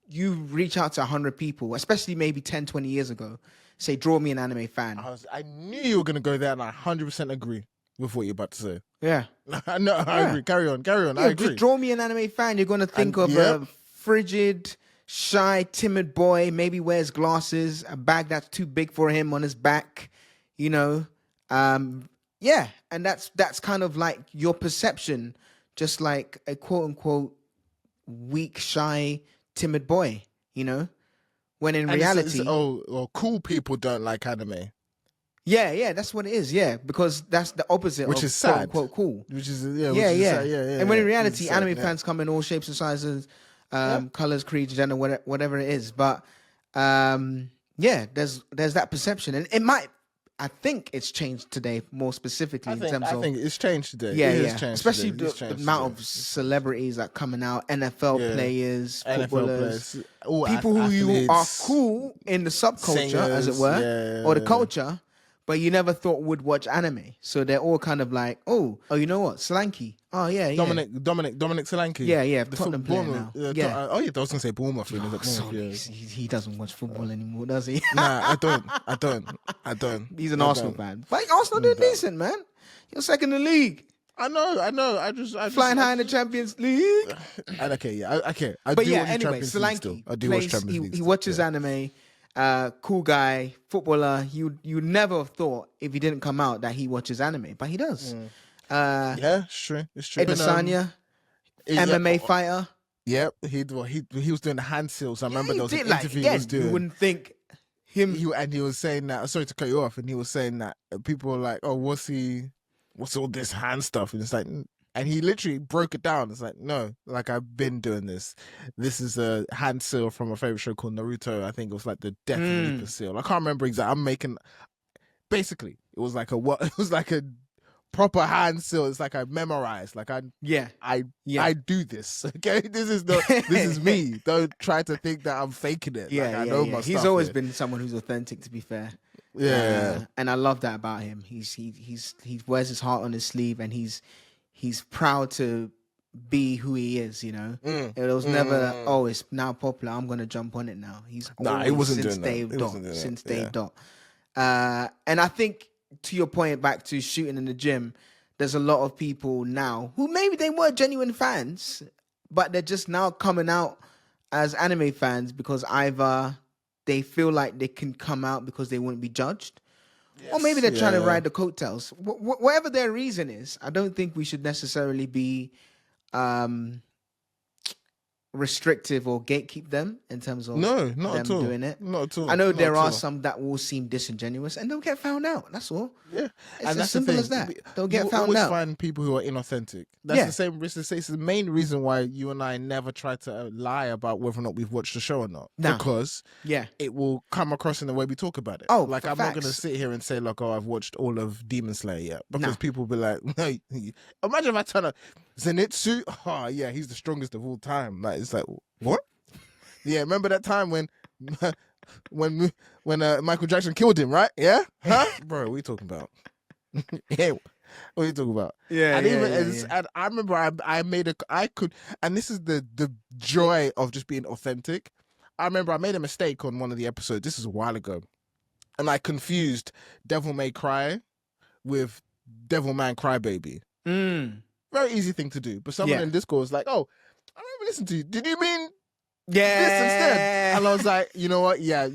You reach out to 100 people, especially maybe 10, 20 years ago, say, draw me an anime fan. I knew you were going to go there, and I 100% agree with what you're about to say. Yeah. No, I agree. Carry on. I agree. Just draw me an anime fan. You're going to think of a frigid, shy, timid boy, maybe wears glasses, a bag that's too big for him on his back, And that's kind of like your perception, just like a quote-unquote weak, shy, timid boy, when in reality, cool people don't like anime. Yeah, that's what it is. Yeah, because that's the opposite, which of is sad. Quote unquote cool. Which is sad, And when in reality, anime fans come in all shapes and sizes, colors, creeds, gender, whatever it is. But there's that perception, and it might I think it's changed today more specifically in terms of. I think it's changed today. Yeah, it yeah. Especially the amount of celebrities that are coming out, NFL players, footballers, people who you are cool in the subculture, singers, as it were, or the culture, but you never thought would watch anime. So they're all kind of like, oh, you know what, Solanke. Oh yeah, yeah. Dominic Solanke. Yeah. The Tottenham player now. Yeah. I was gonna say Bournemouth. He doesn't watch football anymore, does he? Nah, I don't. He's an Arsenal fan. But Arsenal doing decent, man. You're second in the league. I know. I just flying high in the Champions League. Okay. But yeah, anyway, Solanke plays. He watches anime. Cool guy, footballer. You never have thought if he didn't come out that he watches anime, but he does. Yeah, it's true. Adesanya, MMA fighter. Yep, he was doing the hand seals. I remember there was an interview he was doing. You wouldn't think him. He was saying that. Sorry to cut you off. And he was saying that people were like, "Oh, what's all this hand stuff?" And it's like, and he literally broke it down. It's like, no, like I've been doing this. This is a hand seal from a favorite show called Naruto. I think it was like the Death Reaper seal. I can't remember exactly. Basically, it was like a proper hand seal. It's like I memorized. Like I do this. Okay, this is me. Don't try to think that I'm faking it. Yeah, like, I know my He's stuff always here. been someone who's authentic. To be fair, yeah, and I love that about him. He wears his heart on his sleeve, and he's proud to be who he is. You know, it was never it's now popular, I'm gonna jump on it now. He wasn't since day dot. And I think, to your point, back to shooting in the gym, there's a lot of people now who maybe they were genuine fans, but they're just now coming out as anime fans because either they feel like they can come out because they wouldn't be judged, or maybe they're trying to ride the coattails. Whatever their reason is, I don't think we should necessarily be restrictive or gatekeep them in terms of them doing it. Not at all. I know there are some that will seem disingenuous and they'll get found out. That's all. Yeah, it's as simple as that. They'll get found out. You always find people who are inauthentic. That's the same. It's the main reason why you and I never try to lie about whether or not we've watched the show or not. Because it will come across in the way we talk about it. Oh, like I'm not going to sit here and say like, oh, I've watched all of Demon Slayer yet, because people will be like, no. Imagine if I turn up Zenitsu. Oh yeah, he's the strongest of all time. Like it's like, what? Yeah, remember that time when Michael Jackson killed him, right? Yeah, huh? Bro, what are you talking about? Yeah, what are you talking about? Yeah, and I remember and this is the joy of just being authentic. I remember I made a mistake on one of the episodes. This is a while ago, and I confused Devil May Cry with Devilman Crybaby. Very easy thing to do, but someone in Discord was like, "Oh, I remember listening to you. Did you mean this instead?" And I was like, "You know what? Yeah,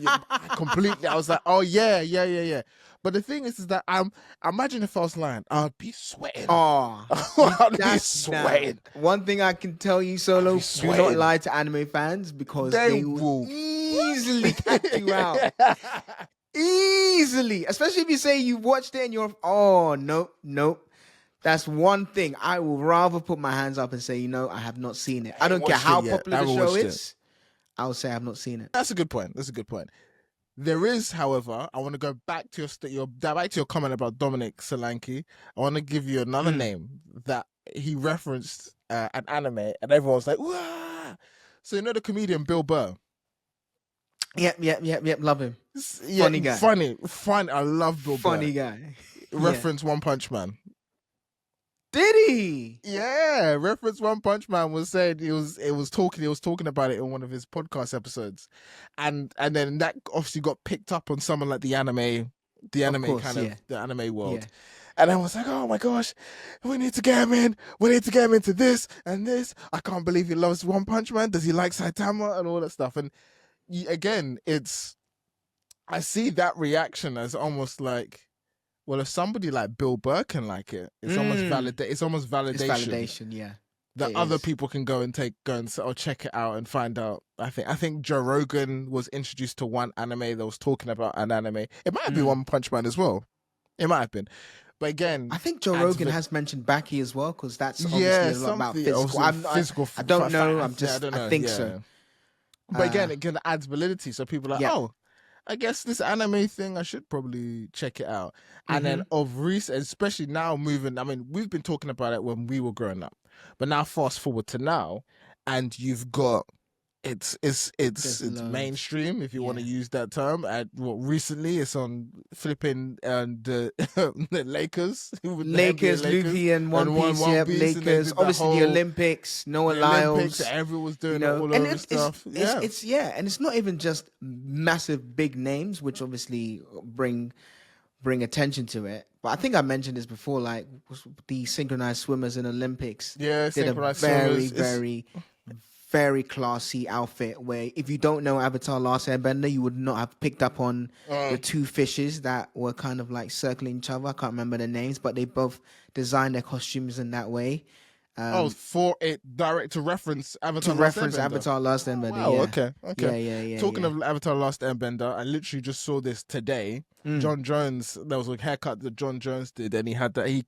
completely." I was like, "Oh yeah." But the thing is that imagine if I was lying, I'd be sweating. Oh, I'd be sweating. One thing I can tell you, Solo, do not lie to anime fans because they will easily catch you out. Easily, especially if you say you watched it and you're, nope. That's one thing. I will rather put my hands up and say, I have not seen it. I don't care how popular the show is. I will say I have not seen it. That's a good point. There is, however, I want to go back to your comment about Dominic Solanke. I want to give you another name that he referenced an anime, and everyone was like, "Wah!" So you know the comedian Bill Burr. Yep. Love him. Funny guy. Funny. I love Bill Burr. Funny guy. Reference One Punch Man. Did he? Yeah, reference One Punch Man was saying he was talking about it in one of his podcast episodes, and then that obviously got picked up on someone like the anime world, and I was like, oh my gosh, we need to get him in. We need to get him into this and this. I can't believe he loves One Punch Man. Does he like Saitama and all that stuff? And again, I see that reaction as almost like, well, if somebody like Bill Burr can like it, it's almost validation. It's validation, yeah. That other people can go and check it out and find out. I think Joe Rogan was introduced to one anime that was talking about an anime. It might have been One Punch Man as well. It might have been. But again, I think Joe Rogan has mentioned Baki as well, because that's obviously a lot about physical. I don't know. I think so. But again, it adds validity. So people are like, I guess this anime thing, I should probably check it out. And then of recent, especially now moving, I mean, we've been talking about it when we were growing up, but now fast forward to now, and you've got it's mainstream, if you want to use that term. And recently it's on flipping and the Lakers, Luffy and One Piece, Lakers. Obviously the Olympics, Noah Lyles. Olympics, everyone was doing all of this stuff. And it's not even just massive big names, which obviously bring attention to it. But I think I mentioned this before, like the synchronized swimmers in Olympics. Yeah, did a very classy outfit where if you don't know Avatar Last Airbender, you would not have picked up on the two fishes that were kind of like circling each other. I can't remember their names, but they both designed their costumes in that way. For it direct to reference Avatar Avatar Last Airbender. Wow, yeah. Okay. Talking of Avatar Last Airbender, I literally just saw this today. John Jones, there was a haircut that John Jones did, and he had that he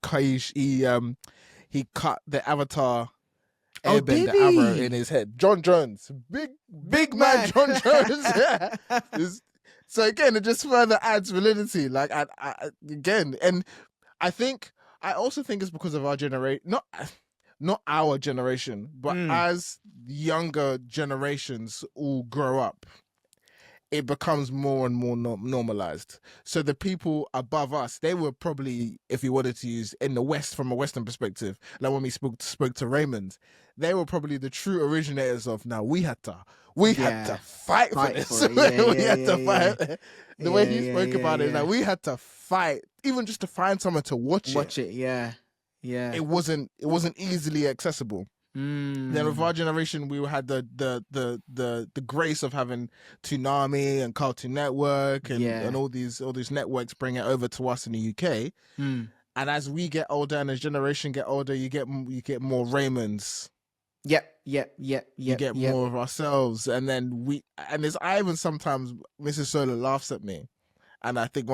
cut the Avatar Airbender arrow in his head. John Jones, big man, John Jones. So again, it just further adds validity. Like I again, and I also think it's because of our generation, not our generation, but as younger generations all grow up, it becomes more and more normalized. So the people above us, they were probably, if you wanted to use in the West, from a Western perspective, like when we spoke to Raymond, they were probably the true originators of, now we had to fight for this. We had to fight. The way he spoke about it, like we had to fight, even just to find someone to watch it. Yeah. It wasn't easily accessible. Then with our generation, we had the grace of having Toonami and Cartoon Network and all these networks bring it over to us in the UK. And as we get older and as generation get older, you get more Raymonds. Yep. You get more of ourselves, and then I even sometimes Mrs. Solar laughs at me, and I think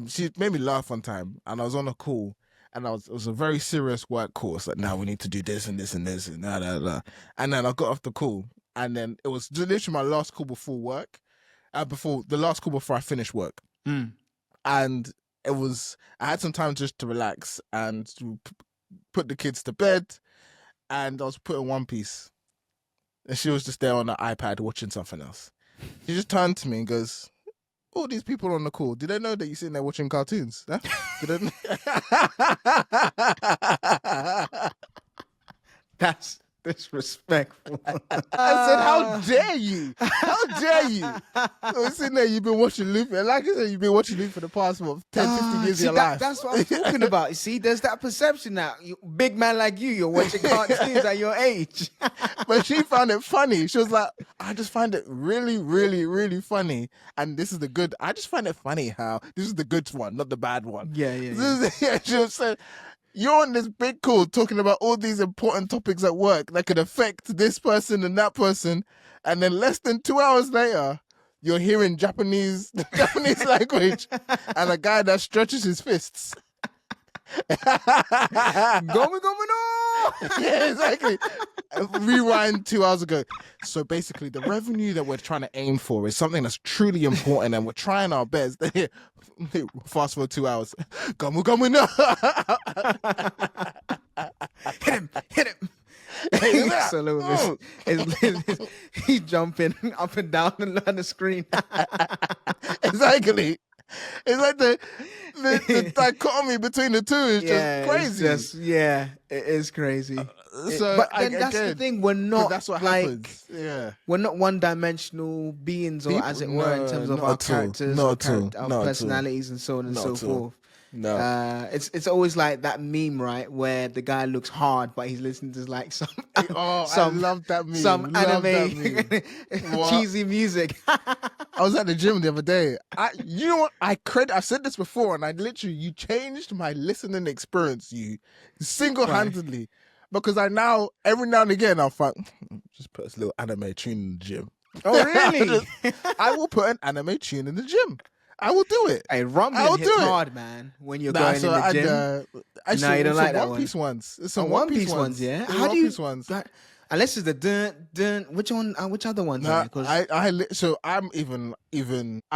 she made me laugh one time, and I was on a call. And it was a very serious work course. Like, now we need to do this and this and this and that. And then I got off the call. And then it was literally my last call before work. Before I finished work. And I had some time just to relax and to put the kids to bed. And I was putting One Piece. And she was just there on the iPad watching something else. She just turned to me and goes, all these people on the call, do they know that you're sitting there watching cartoons? Huh? That's disrespectful. I said, how dare you? How dare you? So sitting there, you've been watching Luffy. And like I said, you've been watching Luffy for the past, 10, 15 years of your life. That's what I'm talking about. You see, there's that perception that big man like you're watching cartoons at your age. But she found it funny. She was like, I just find it really, really, really funny. And this is I just find it funny how this is the good one, not the bad one. Yeah. She was saying, you're on this big call talking about all these important topics at work that could affect this person and that person, and then less than 2 hours later, you're hearing Japanese language and a guy that stretches his fists. Gomu no! Yeah, exactly. Rewind 2 hours ago. So basically, the revenue that we're trying to aim for is something that's truly important, and we're trying our best. Fast forward 2 hours. Gomu no! Hit him! So he's jumping up and down on the screen. Exactly. It's like the dichotomy between the two is just crazy. It is crazy. But that's the thing. We're not that's what like happens. Yeah. We're not one-dimensional beings, or as it were, in terms of our characters, our personalities, and so on and so forth. No, it's always like that meme, right, where the guy looks hard, but he's listening to like some I love that meme. Some anime cheesy music. I was at the gym the other day. You know what? I've said this before, and you changed my listening experience. You single-handedly. Right. Because every now and again, I'll just put a little anime tune in the gym. Oh, really? I will put an anime tune in the gym. I will do it. Hey, rumbling hits hard, man, when you're going in the gym. No, you don't like that one. One Piece ones. Some One Piece ones, yeah. One Piece ones. Unless it's the dun dun. Which one? Which other ones? No, I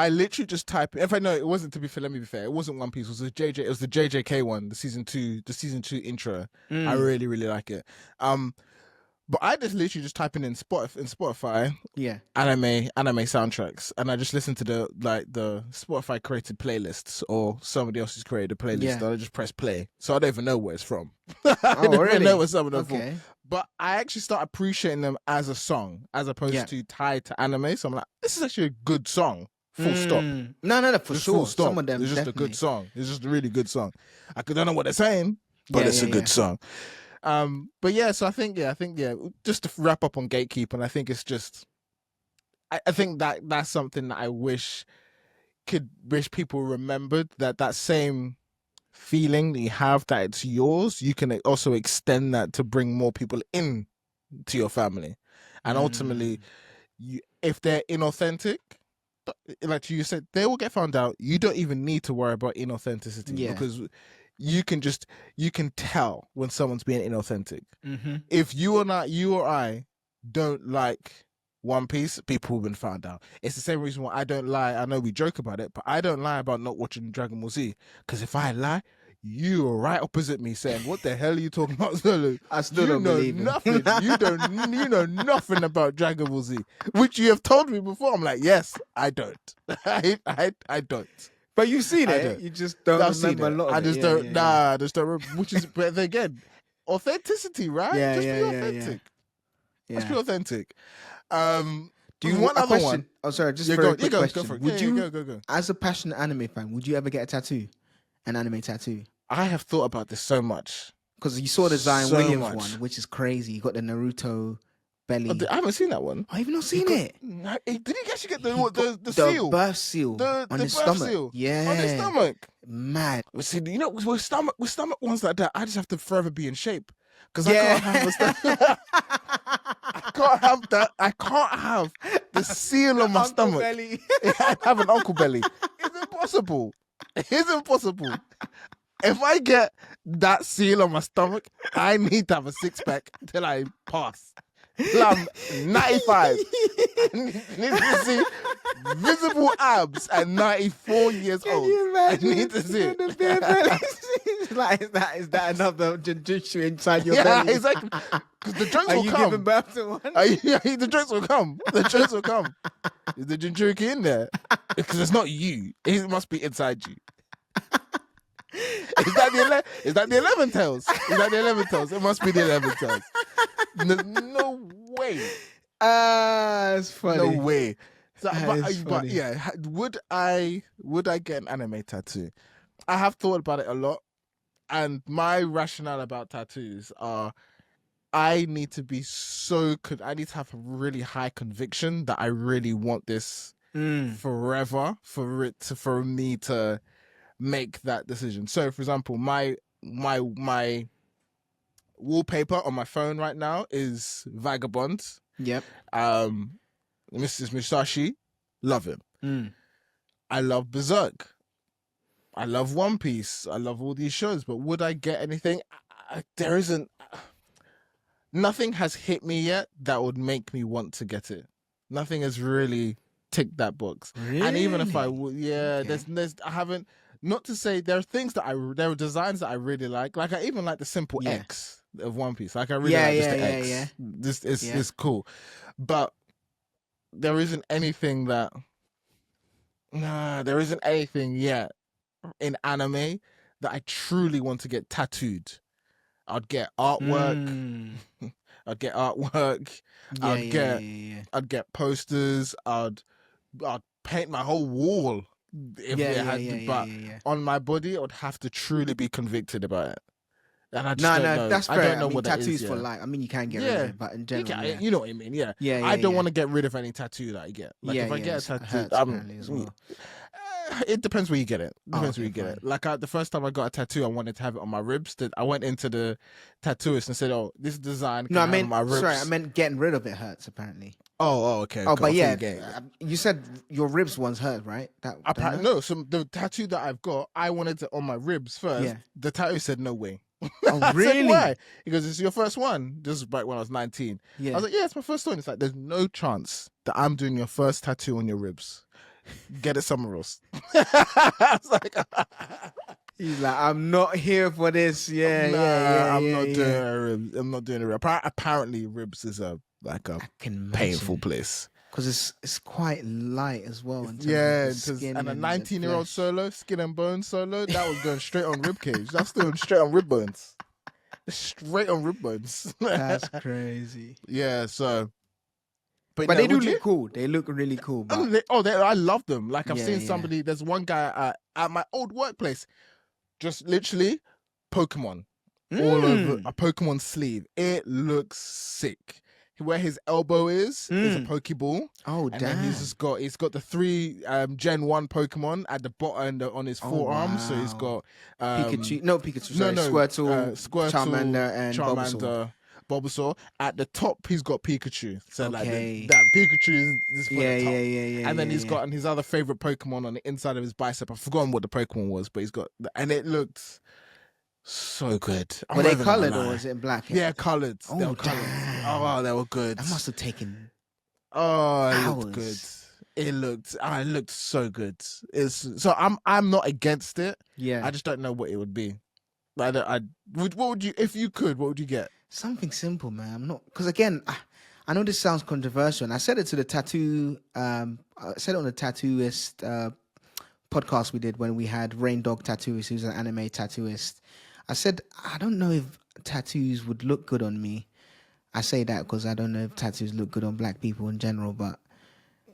literally just type. If I know it wasn't, to be fair, let me be fair, it wasn't One Piece. It was the JJK one, the season 2 intro. I really really like it. But I just literally just type in Spotify, anime soundtracks, and I just listen to the Spotify created playlists or somebody else's created playlist, and I just press play. So I don't even know where it's from. I don't even know where some of them from. But I actually start appreciating them as a song, as opposed to tied to anime. So I'm like, this is actually a good song. Full stop. No, for sure. Full stop. Some of them, it's just definitely. a good song. It's just a really good song. I don't know what they're saying, but it's a good song. But yeah, so I think just to wrap up on Gatekeeping, I think it's just, I think that's something that I wish people remembered, that same feeling that you have, that it's yours, you can also extend that to bring more people in to your family. And ultimately, if they're inauthentic, like you said, they will get found out. You don't even need to worry about inauthenticity because you can tell when someone's being inauthentic. If you or I don't like One Piece, people have been found out. It's the same reason why I don't lie. I know we joke about it, but I don't lie about not watching Dragon Ball Z, because if I lie, you are right opposite me saying, what the hell are you talking about, Zulu? I still don't believe nothing. You know nothing about Dragon Ball Z, which you have told me before. I'm like, yes, I don't. I don't. But you've seen it. You just don't remember a lot of it. I just don't. I just don't remember. Which is, but again, authenticity, right? Just be authentic. Just be authentic. Do you want another one? Oh, sorry. Just for a quick question. Go for it. Would you, go. as a passionate anime fan, would you ever get a tattoo? An anime tattoo? I have thought about this so much. Because you saw the Zion Williams one, which is crazy. You got the Naruto belly. I haven't seen that one. I've not seen it. Did he actually get the seal? The birth seal on his stomach. Seal. Yeah. On his stomach. Mad. See, you know, with stomach ones like that, I just have to forever be in shape. Because I can't have I can't have the seal on my stomach. Belly. I have an uncle belly. It's impossible. It's impossible. If I get that seal on my stomach, I need to have a six-pack till I pass. Till I'm 95. I need to see visible abs at 94 years old. You imagine? I need to see it. Like, is that another jujitsu inside your belly? Yeah, exactly. Because the joints will come. Are you giving birth to one? The joints will come. The joints will come. Is the jinchuriki in there? Because it's not you. It must be inside you. Is that the 11 tails? Is that the 11 tails? It must be the 11 tails. No way. It's funny. No way. So, but funny. yeah, would I get an anime tattoo? I have thought about it a lot, and my rationale about tattoos are, I need to have a really high conviction that I really want this forever for me to make that decision. So, for example, my wallpaper on my phone right now is Vagabond. Yep. Mrs. Musashi, love him. I love Berserk. I love One Piece. I love all these shows. But would I get anything? There isn't. Nothing has hit me yet that would make me want to get it. Nothing has really ticked that box. Really? And even if I would, there's I haven't. Not to say there are things there are designs that I really like. Like I even like the simple X of One Piece. Like I really like just the X. Yeah. This is cool, but there isn't anything that. There isn't anything yet in anime that I truly want to get tattooed. I'd get artwork. I'd get artwork. I'd get posters. I'd paint my whole wall. If it had to, but on my body, I would have to truly be convicted about it. And I just don't know. That's fair. I don't know what tattoos that is, for life. I mean, you can get rid of it, but in general, you know what I mean. I don't want to get rid of any tattoo that I get. Like if I get a tattoo, as well. It depends where you get it. Depends where you get it. Like the first time I got a tattoo, I wanted to have it on my ribs. I went into the tattooist and said, "Oh, this design." No, I meant my ribs. Sorry, I meant getting rid of it hurts apparently. Oh, okay. Oh, but yeah, you said your ribs once hurt, right? No, so the tattoo that I've got, I wanted it on my ribs first. Yeah. The tattoo said no way. Oh, I really? said, why? He goes, it's your first one. This is back when I was 19. Yeah. I was like, yeah, it's my first one. It's like, there's no chance that I'm doing your first tattoo on your ribs. Get it somewhere else. I was like, he's like, I'm not here for this. Yeah, I'm not doing ribs. I'm not doing it. Apparently, ribs is a painful place. Because it's quite light as well. In terms of the skin and a 19-year-old flesh. solo, skin and bone solo, that was going straight on rib cage. That's doing straight on rib bones. Straight on rib bones. That's crazy. Yeah, so. But they do look cool. They look really cool. But... I love them. Like, I've seen somebody, there's one guy at my old workplace, just literally Pokemon. All over a Pokemon sleeve. It looks sick. Where his elbow is a Pokeball. Oh, and damn. then he's got the 3 Gen 1 Pokemon at the bottom on his forearm. Wow. So he's got Squirtle, Charmander, and Bulbasaur. At the top, he's got Pikachu. So that Pikachu is for the top. And then he's got his other favorite Pokemon on the inside of his bicep. I've forgotten what the Pokemon was, but he's got, and it looked so good. Were they coloured or was it in black? Yeah, coloured. Oh, they were coloured. Oh, they were good. That must have taken it looked good. It looked so good. I'm not against it. Yeah. I just don't know what it would be. What would you, if you could, what would you get? Something simple, man. I'm not, because again, I know this sounds controversial, and I said it to the tattoo. I said it on the tattooist podcast we did when we had Rain Dog Tattooist, who's an anime tattooist. I said, I don't know if tattoos would look good on me. I say that because I don't know if tattoos look good on black people in general, but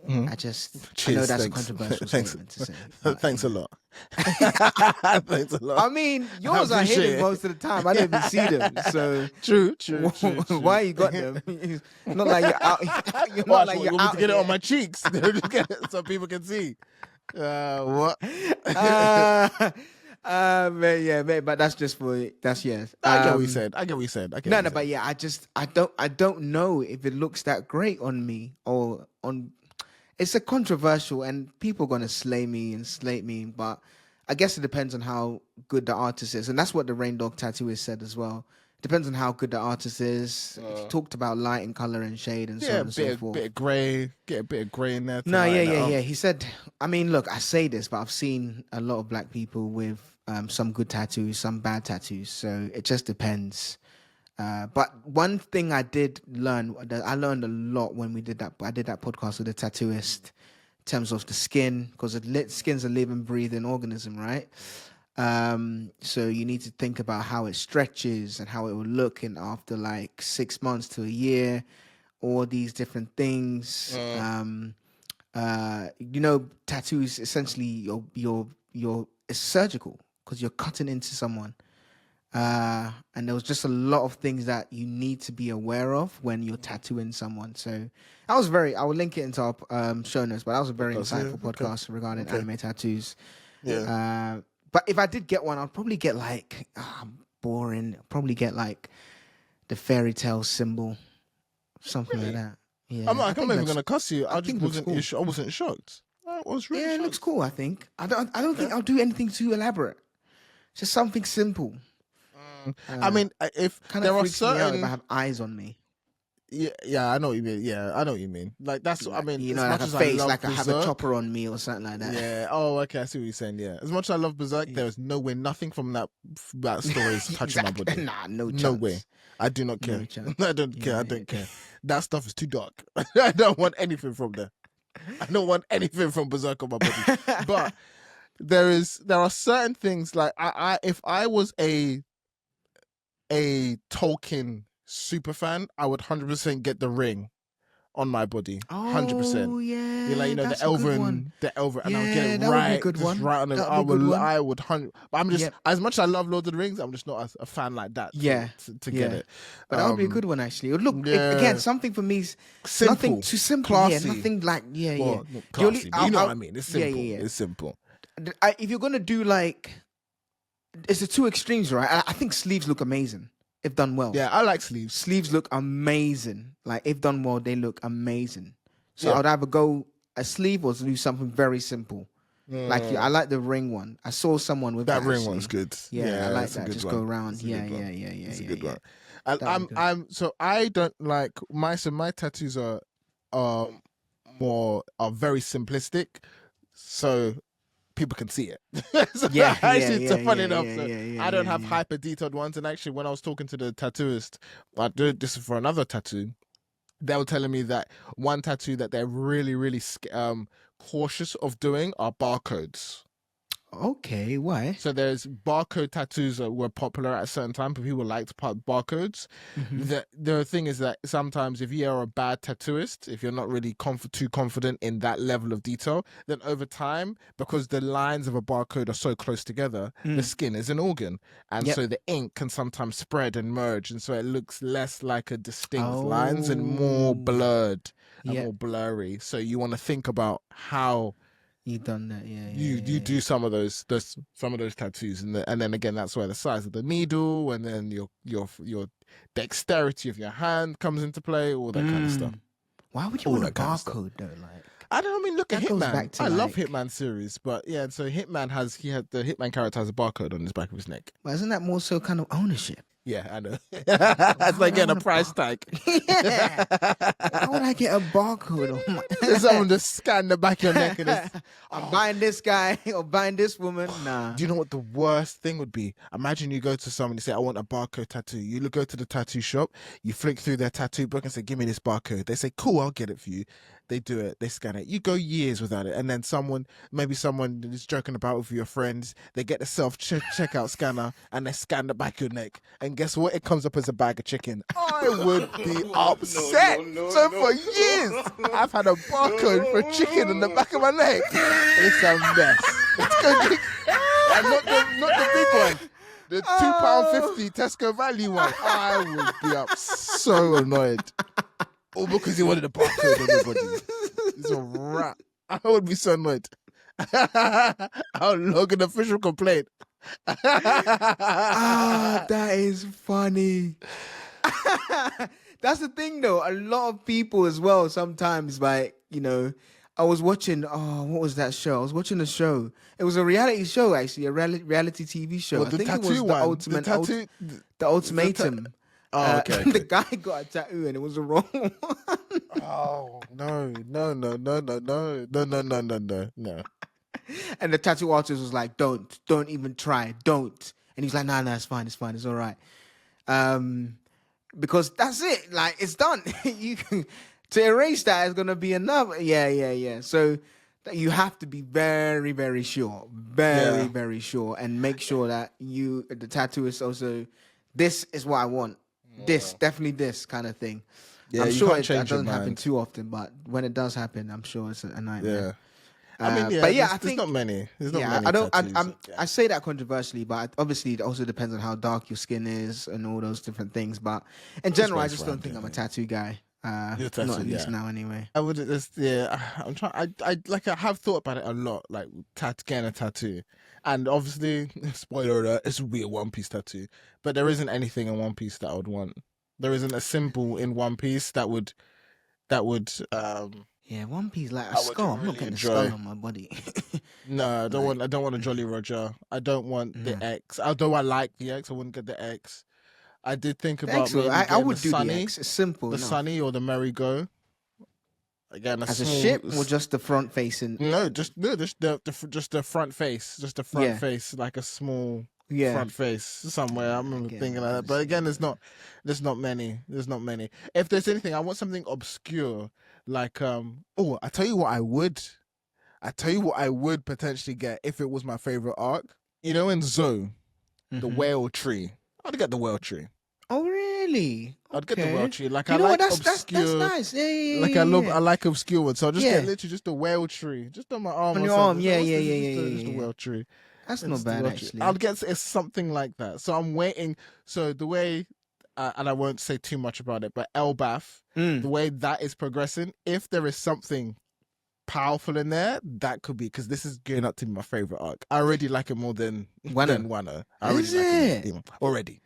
I know that's a controversial statement to say. Thanks a lot. Thanks a lot. I mean, yours are hidden most of the time. I don't even see them. So true. Why you got them? It's not like you're out. You're not like you're out. Want me to get it on my cheeks so people can see. What? Mate, but that's just for that's yes. I get what you said. But yeah, I don't know if it looks that great on me or on. It's a controversial, and people are gonna slay me and slate me, but I guess it depends on how good the artist is, and that's what the Rain Dog Tattooist said as well. Depends on how good the artist is. He talked about light and color and shade and so on and so forth. Bit of grey, get a bit of grey in there. He said, I mean, look, I say this, but I've seen a lot of black people with some good tattoos, some bad tattoos. So it just depends. But one thing I did learn, I learned a lot when we did that. I did that podcast with the tattooist in terms of the skin, because the skin's a living, breathing organism, right? So you need to think about how it stretches and how it will look in after like 6 months to a year, all these different things. Tattoos essentially it's surgical because you're cutting into someone. And there was just a lot of things that you need to be aware of when you're tattooing someone. So I will link it into our show notes, but that was a very insightful podcast regarding anime tattoos. Yeah. But if I did get one, I'd probably get like boring. I'd probably get like the fairy tale symbol, something like that. Yeah, I'm not even gonna cuss you. I wasn't shocked. I was really shocked. It looks cool. I think. I don't think I'll do anything too elaborate. Just something simple. I mean, if kind there of are certain, me out if I certain, have eyes on me. yeah, I know what you mean. Yeah, I know what you mean. Like that's, I mean, you know, as like much a as face, I love like Berserk, I have a chopper on me or something like that. Yeah. Oh, okay. I see what you're saying. Yeah. As much as I love Berserk, there is no way nothing from that story is touching my body. Nah, no chance. No way. I do not care. No I don't care. I don't care. That stuff is too dark. I don't want anything from there. I don't want anything from Berserk on my body. But there are certain things like if I was a Tolkien super fan, I would 100% get the ring on my body. 100%. Oh yeah, the Elven, and I'll get it right. Good one. Right on it. I would 100. But I'm just as much as I love Lord of the Rings, I'm just not a fan like that. To get it. But that would be a good one actually. It would look again something for me. Simple, nothing too simple. classy. Yeah, nothing like Not classy, you know what I mean? It's simple. It's simple. If you're gonna do like, it's the two extremes, right? I think sleeves look amazing if done well. Yeah, I like sleeves. Sleeves look amazing. Like if done well, they look amazing. So I'd either go a sleeve or do something very simple. Like I like the ring one. I saw someone with that that ring actually. one's good. Yeah, I like that. Good Just one. go around. It's a Yeah, good one. yeah. It's a good one. And so I don't like my tattoos are very simplistic, so people can see it. So actually, it's funny enough. I don't have hyper detailed ones. And actually, when I was talking to the tattooist, this is for another tattoo. They were telling me that one tattoo that they're really, really cautious of doing are barcodes. Okay, why? So there's barcode tattoos that were popular at a certain time, but people liked barcodes. The thing is that sometimes if you are a bad tattooist, if you're not really too confident in that level of detail, then over time, because the lines of a barcode are so close together, the skin is an organ. And so the ink can sometimes spread and merge. And so it looks less like a distinct lines and more blurred and more blurry. So you want to think about how you've done that, you do some of those tattoos, and then again that's where the size of the needle and then your dexterity of your hand comes into play, all that kind of stuff. Why would you want a barcode though? Like, I don't know. I mean, look at Hitman. I love Hitman series, but yeah. So Hitman the Hitman character has a barcode on his back of his neck. But isn't that more so kind of ownership? Yeah, I know. That's like getting a price tag. Yeah. Why would I get a barcode on my... Someone just scan the back of your neck and I'm buying this guy or buying this woman. Nah. Do you know what the worst thing would be? Imagine you go to someone and say, I want a barcode tattoo. You go to the tattoo shop, you flick through their tattoo book and say, give me this barcode. They say, cool, I'll get it for you. They do it, they scan it. You go years without it. And then maybe someone is joking about with your friends. They get the self-checkout scanner and they scan the back of your neck. And guess what? It comes up as a bag of chicken. I would be upset. So for years, I've had a barcode for chicken in the back of my neck. It's a mess. It's going and not the big one. The £2.50 Tesco value one. I would be so annoyed. All because he wanted a barcode on everybody. It's a rat. I would be so annoyed. I'll log an official complaint. That is funny. That's the thing though. A lot of people as well sometimes, like, you know, I was watching, what was that show? I was watching a show. It was a reality show, actually, a reality TV show. Well, I think it was the Ultimatum. Okay. The guy got a tattoo and it was the wrong one. Oh, no. And the tattoo artist was like, don't even try, don't. And he's like, nah, it's fine, it's all right. Because that's it, like, it's done. You can, to erase that is gonna be another, yeah. So you have to be very, very sure, very sure, and make sure that the tattooist also, this is what I want. This, definitely this kind of thing. Yeah, I'm sure that doesn't happen too often, but when it does happen, I'm sure it's a nightmare. Yeah. I mean, but yeah, I think there's not many. I say that controversially, but obviously it also depends on how dark your skin is and all those different things. But in general, I just don't think I'm a tattoo guy. Not at least now, anyway. I would just, I'm trying. I have thought about it a lot, like getting a tattoo, and obviously, spoiler alert, this would be a One Piece tattoo. But there isn't anything in One Piece that I would want. There isn't a symbol in One Piece that would. Yeah, One Piece, like a skull. I'm not getting a skull on my body. No, I don't want a Jolly Roger. I don't want the X. Although I like the X, I wouldn't get the X. I did think about I would do Sunny, the X. It's simple. The Sunny or the Merry-Go. Again, as a ship or just the front facing? No, just the front face, just the front face, like a small front face somewhere. I remember thinking like that, but again, there's not many. If there's anything, I want something obscure, like I tell you what I would potentially get if it was my favorite arc. You know, in Zoe, the whale tree. I'd get the whale tree. Oh really? I'd get the whale tree. Like you I know like that's obscure. That's nice. Yeah. Like I like obscure ones. So I'll just get literally just a whale tree, just on my arm. On your arm, yeah. Just a whale tree. That's not bad actually. I'll get it's something like that. So I'm waiting. So the way, and I won't say too much about it, but Elbaf, the way that is progressing, if there is something powerful in there, that could be, because this is going up to be my favorite arc. I already like it more than Wano. Is it? Already.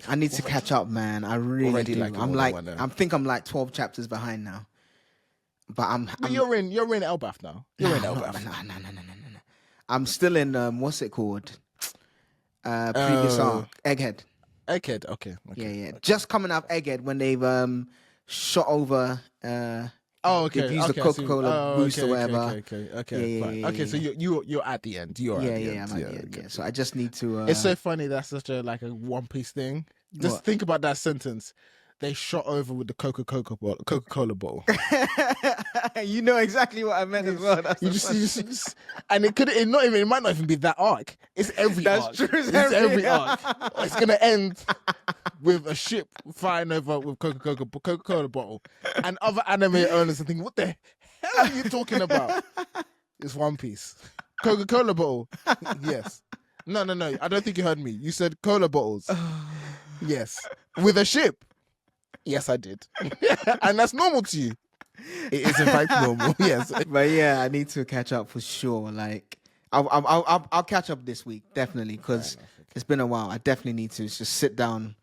I need to catch up, man. I really do. I think I'm like 12 chapters behind now. But you're in Elbaf now. You're in Elbaf. No. I'm still in what's it called? Previous arc, Egghead. Egghead, okay. Yeah. Just coming out of Egghead when they've shot over. Okay. They've used the Coca-Cola boost or whatever. Okay. Okay, so you're at the end. I'm at the end. Yeah. So I just need to. It's so funny. That's such a One Piece thing. Just think about that sentence. They shot over with the Coca-Cola bottle. You know exactly what I meant as well. That's you just and it might not even be that arc. It's every arc. That's true. It's every arc. It's gonna end with a ship flying over with Coca-Cola bottle, and other anime owners are thinking, "What the hell are you talking about?" It's One Piece. Coca-Cola bottle. Yes. No. I don't think you heard me. You said cola bottles. Yes. With a ship. Yes, I did. And that's normal to you. It is in fact normal. Yes. But yeah, I need to catch up for sure. Like, I'll catch up this week definitely because it's been a while. I definitely need to just sit down.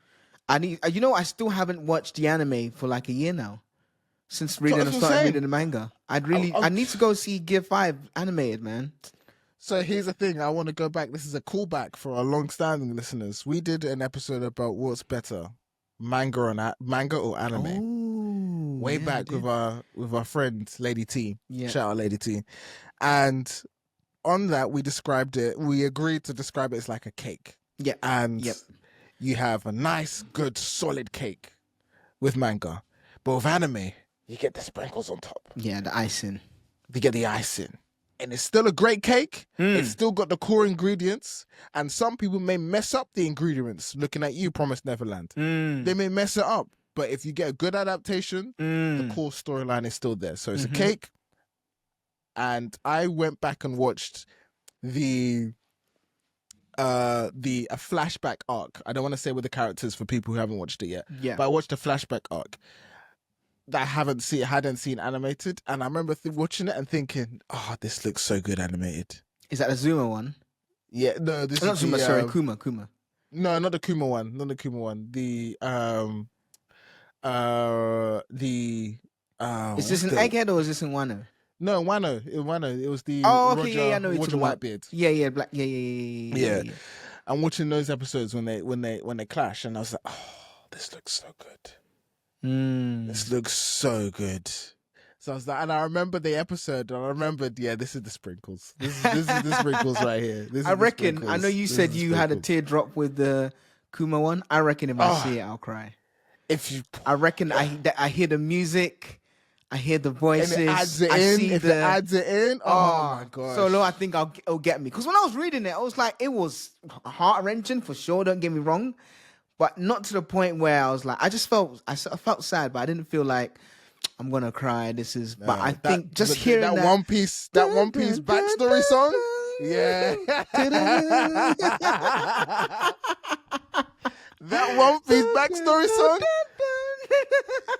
I still haven't watched the anime for like a year now. Since started reading the manga. I need to go see Gear 5 animated, man. So here's the thing. I want to go back. This is a callback for our long-standing listeners. We did an episode about what's better, manga or anime. Way back with our friend Lady T. Yeah. Shout out Lady T. And on that we described it. We agreed to describe it as like a cake. Yeah. And you have a nice, good, solid cake with manga, but with anime, you get the sprinkles on top. Yeah, the icing. You get the icing. And it's still a great cake. It's still got the core ingredients. And some people may mess up the ingredients. Looking at you, Promised Neverland. They may mess it up. But if you get a good adaptation, the core storyline is still there. So it's a cake. And I went back and watched a flashback arc. I don't want to say with the characters for people who haven't watched it yet. Yeah. But I watched a flashback arc that I hadn't seen animated, and I remember watching it and thinking, "Oh, this looks so good animated." Is that the Zuma one? Yeah, no, this not is Zuma. Sorry, Kuma. No, not the Kuma one. Not the Kuma one. Is this in Egghead or is this in Wano? No, Wano. It was the okay, I know Roger Whitebeard. Yeah, black. Yeah. I'm watching those episodes when they clash, and I was like, "Oh, this looks so good." This looks so good. So I was like, and I remember the episode, and I remembered, this is the sprinkles. This is the sprinkles right here. I reckon. I know you said you had a teardrop with the Kuma one. I reckon if I see it, I'll cry. I reckon I hear the music, I hear the voices, and it adds it in. Oh my god! So low, I think it'll get me. Because when I was reading it, I was like, it was heart wrenching for sure. Don't get me wrong. But not to the point where I was like, I felt sad, but I didn't feel like I'm gonna cry. But I think just hearing that One Piece backstory song, that One Piece backstory song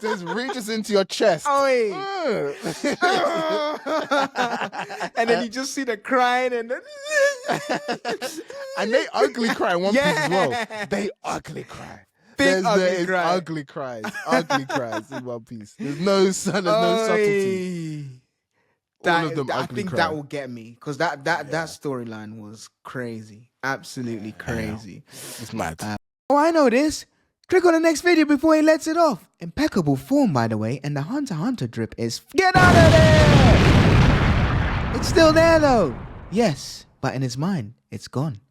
just reaches into your chest. And then you just see the crying and then and they ugly cry in One Piece as well. They ugly cry. Ugly cries in One Piece. There's no subtlety. All of them I think that will get me because that storyline was crazy, absolutely crazy. It's mad. I know this. Click on the next video before he lets it off. Impeccable form, by the way, and the Hunter x Hunter drip is get out of there. It's still there though. Yes, but in his mind, it's gone.